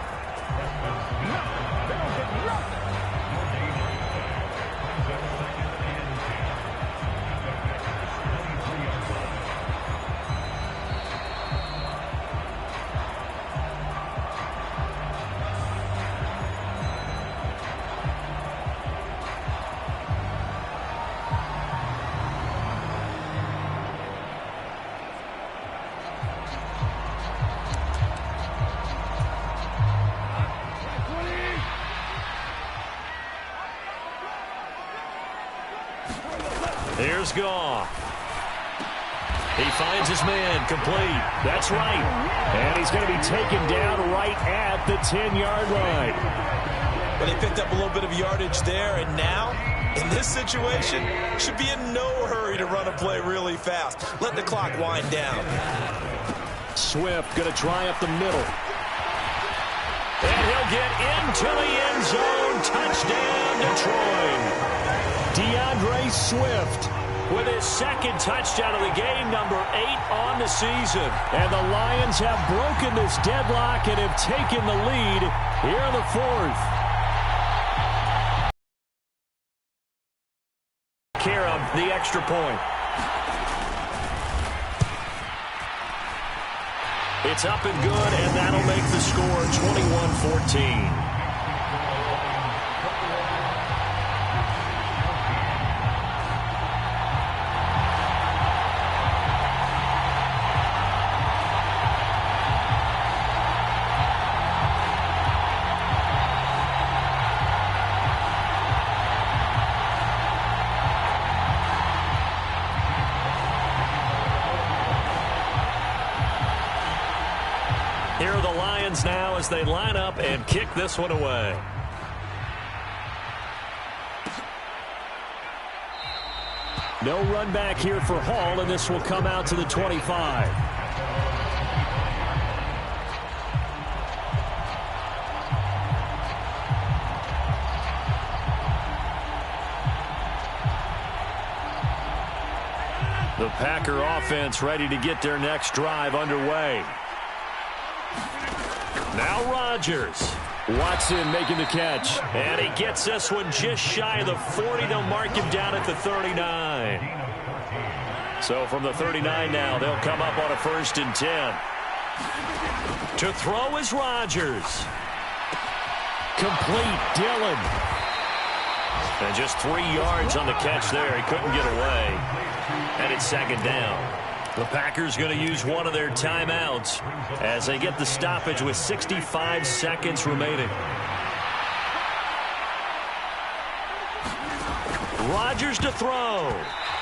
Here's Goff. He finds his man, complete. That's right. And he's going to be taken down right at the 10-yard line. But they picked up a little bit of yardage there, and now, in this situation, should be in no hurry to run a play really fast. Let the clock wind down. Swift going to try up the middle. And he'll get into the end zone. Touchdown, Detroit. DeAndre Swift with his second touchdown of the game, number 8 on the season. And the Lions have broken this deadlock and have taken the lead here in the fourth. Care of the extra point. It's up and good, and that'll make the score 21-14. Here are the Lions now as they line up and kick this one away. No run back here for Hall, and this will come out to the 25. The Packer offense ready to get their next drive underway. Now Rodgers. Watson making the catch. And he gets this one just shy of the 40. They'll mark him down at the 39. So from the 39 now, they'll come up on a 1st and 10. To throw is Rodgers. Complete. Dillon. And just 3 yards on the catch there. He couldn't get away. And it's 2nd down. The Packers going to use one of their timeouts as they get the stoppage with 65 seconds remaining. Rodgers to throw.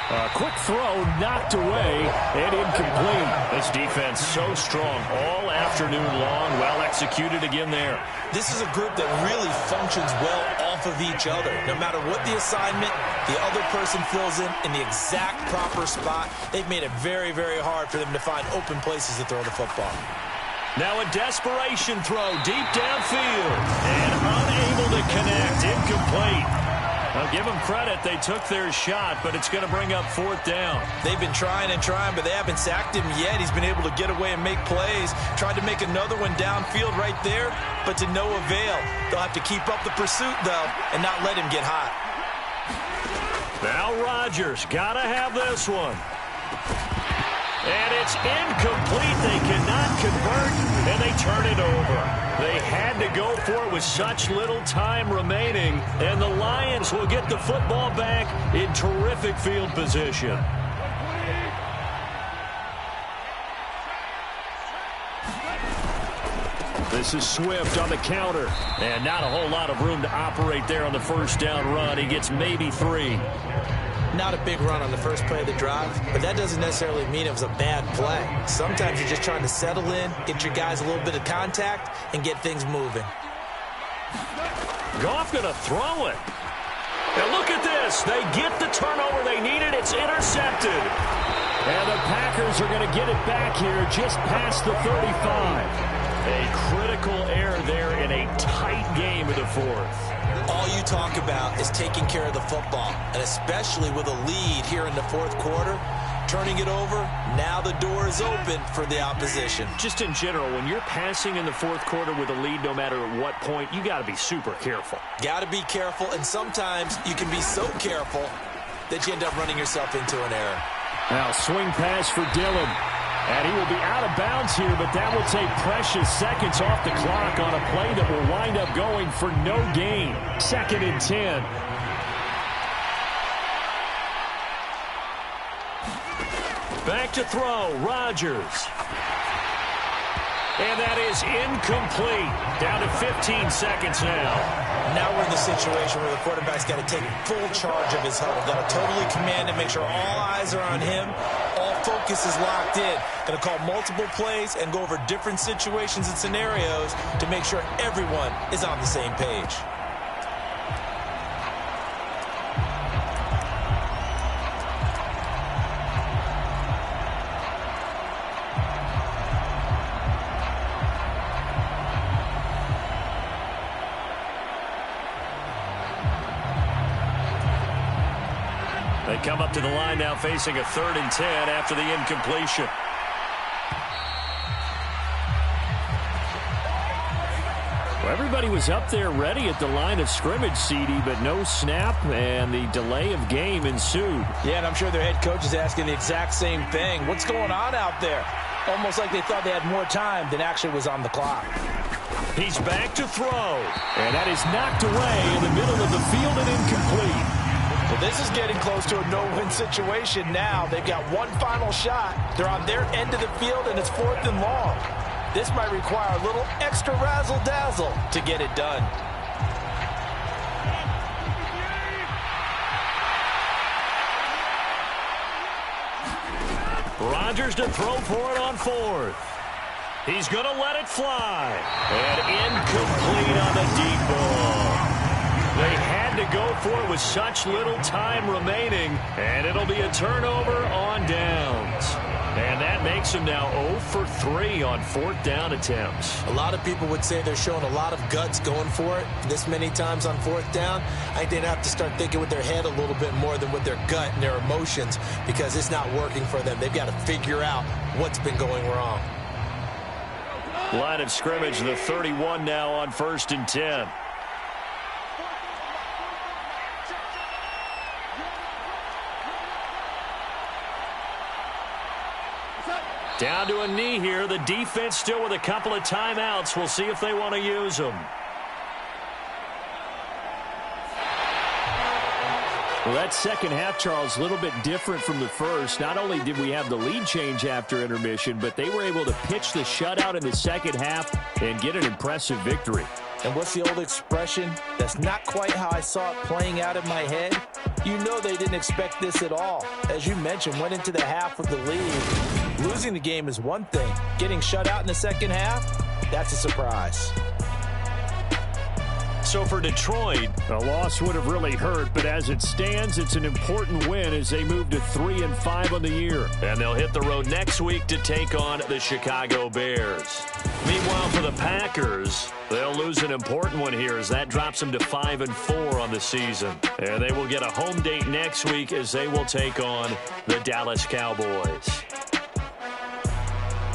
A quick throw knocked away and incomplete. This defense so strong all afternoon long. Well executed again there. This is a group that really functions well off of each other. No matter what the assignment, the other person fills in the exact proper spot. They've made it very, very hard for them to find open places to throw the football. Now a desperation throw deep downfield. And unable to connect. Incomplete. I'll give them credit. They took their shot, but it's going to bring up 4th down. They've been trying and trying, but they haven't sacked him yet. He's been able to get away and make plays. Tried to make another one downfield right there, but to no avail. They'll have to keep up the pursuit, though, and not let him get hot. Now Rodgers, got to have this one. And it's incomplete. They cannot convert, and they turn it over. They had to go for it with such little time remaining, and the Lions will get the football back in terrific field position. This is Swift on the counter. And not a whole lot of room to operate there on the 1st down run. He gets maybe 3. Not a big run on the first play of the drive, but that doesn't necessarily mean it was a bad play. Sometimes you're just trying to settle in, get your guys a little bit of contact, and get things moving. Goff going to throw it. And look at this. They get the turnover they needed. It's intercepted. And the Packers are going to get it back here just past the 35. A critical error there in a tight game in the 4th. All you talk about is taking care of the football, and especially with a lead here in the 4th quarter, turning it over, now the door is open for the opposition. Just in general, when you're passing in the 4th quarter with a lead, no matter at what point, you got to be super careful. Got to be careful, and sometimes you can be so careful that you end up running yourself into an error. Now swing pass for Dillon. And he will be out of bounds here, but that will take precious seconds off the clock on a play that will wind up going for no gain. 2nd and 10. Back to throw, Rodgers. And that is incomplete. Down to 15 seconds now. Now we're in the situation where the quarterback's got to take full charge of his huddle. Got to totally command it, make sure all eyes are on him. All focus is locked in. Going to call multiple plays and go over different situations and scenarios to make sure everyone is on the same page. They They come up to the line now facing a 3rd and 10 after the incompletion. Well, everybody was up there ready at the line of scrimmage, CD, but no snap, and the delay of game ensued. Yeah, and I'm sure their head coach is asking the exact same thing. What's going on out there? Almost like they thought they had more time than actually was on the clock. He's back to throw. And that is knocked away in the middle of the field and incomplete. Well, this is getting close to a no-win situation now. They've got one final shot. They're on their end of the field, and it's 4th and long. This might require a little extra razzle-dazzle to get it done. Rodgers to throw for it on 4th. He's going to let it fly. And incomplete on the deep ball. They had to go for it with such little time remaining, and it'll be a turnover on downs. And that makes them now 0 for 3 on 4th down attempts. A lot of people would say they're showing a lot of guts going for it this many times on 4th down. I think they'd have to start thinking with their head a little bit more than with their gut and their emotions, because it's not working for them. They've got to figure out what's been going wrong. Line of scrimmage, the 31 now on 1st and 10. Down to a knee here. The defense still with a couple of timeouts. We'll see if they want to use them. Well, that second half, Charles, a little bit different from the first. Not only did we have the lead change after intermission, but they were able to pitch the shutout in the second half and get an impressive victory. And what's the old expression? That's not quite how I saw it playing out in my head. You know they didn't expect this at all. As you mentioned, went into the half with the lead. Losing the game is one thing. Getting shut out in the second half, that's a surprise. So for Detroit, a loss would have really hurt, but as it stands, it's an important win as they move to 3-5 on the year. And they'll hit the road next week to take on the Chicago Bears. Meanwhile, for the Packers, they'll lose an important one here as that drops them to 5-4 on the season. And they will get a home date next week as they will take on the Dallas Cowboys.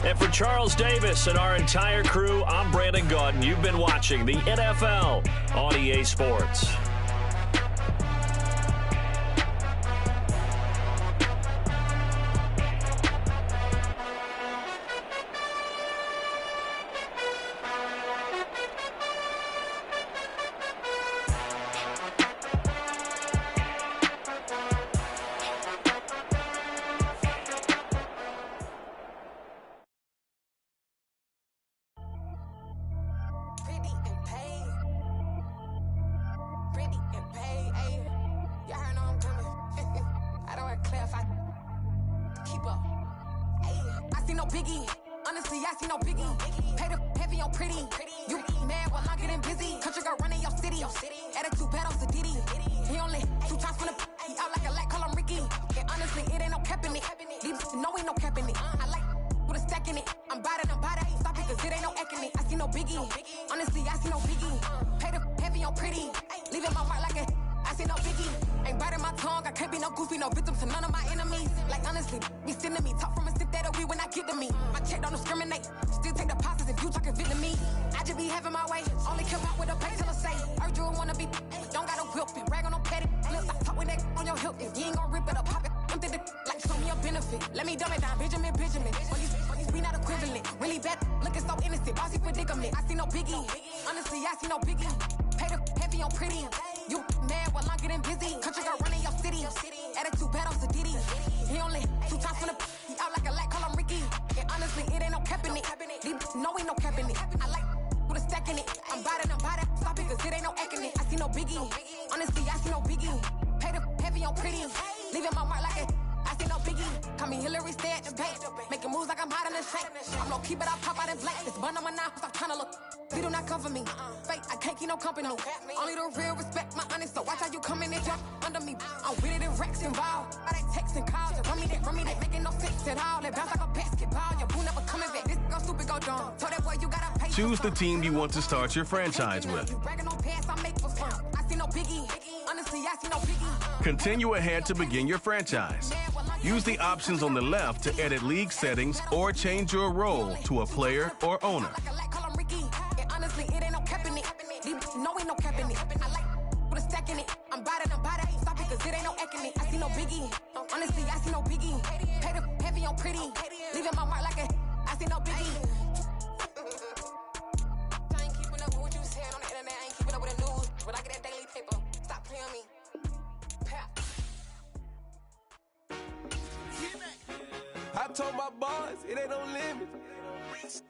And for Charles Davis and our entire crew, I'm Brandon Gaudin. You've been watching the NFL on EA Sports. Only the real respect my honest, so watch how you come in and jump under me. I'm with it in Rex involved. I they texting calls, just run me that, making no sense at all. That bounce like a basketball, your boo never coming back. This go stupid, go dumb. So that boy, you gotta pay. Choose the team you want to start your franchise with. You bragging on pass, I make for fun. I see no biggie. Honestly, I see no biggie. Continue ahead to begin your franchise. Use the options on the left to edit league settings or change your role to a player or owner. Honestly, I see no biggie. Pay the heavy on pretty. Leaving my mark like I see no biggie. I ain't keeping up with what you saying on the internet. I ain't keeping up with the news. But I get that daily paper. Stop playing me. I told my boys it ain't no limits.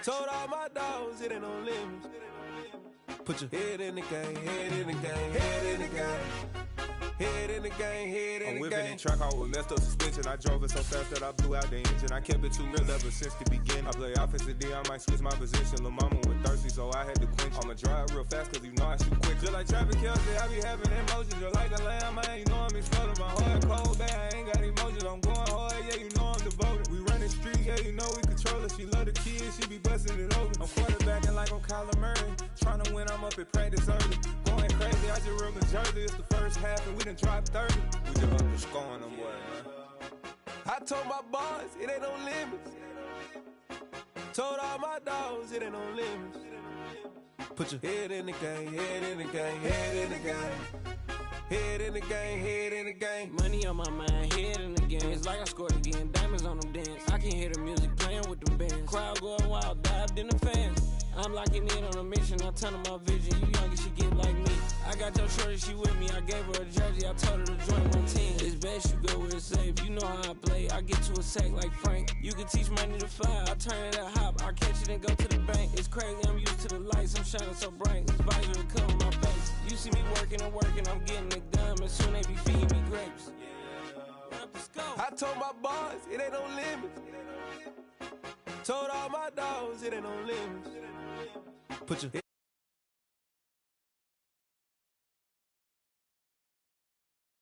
Told all my dogs it ain't no limits. Put your head in the game, head in the game, head in the game. Head in the game, head in the game. I'm whipping and track out with messed up suspension. I drove it so fast that I blew out the engine. I kept it too real ever since the beginning. I play offensive D, I might switch my position. Lil' mama was thirsty, so I had to quench. I'ma drive real fast, cause you know I shoot quick. Just like traffic Kelsey, I be having emotions. Just like a lamb, man, you know I'm exploding. My heart cold, bad, I ain't got emotions. I'm going hard, yeah, you know I'm devoted. We run the street, yeah, you know we control it. She love the kids, she be busting it over. I'm quarterbacking like I'm Kyler Murray. Trying to win, I'm up at practice early. Going crazy, I just real the jersey. It's the first half and we done dropped 30. We just up to scoring them boys, man. I told my boys it ain't no limits. Told all my dogs it ain't no limits. Put your head in the game, head in the game, head in the game. Head in the game, head in the game. Money on my mind, head in the game. It's like I scored again, diamonds on them dance. I can hear the music playing with them bands. Crowd going wild, dived in the fans. I'm locking in on a mission, I turn on my vision. You young, she get like me. I got your shorty, she with me. I gave her a jersey, I told her to join my team. It's best you go where it's safe. You know how I play. I get to a sack like Frank. You can teach money to fly. I turn it at hop. I catch it and go to the bank. It's crazy, I'm used to the lights. I'm shining so bright. This visor to cover my face. You see me working and working. I'm getting it done. And soon they be feeding me grapes. I told my boys it ain't no limits. Told all my dogs it ain't no limits. Put your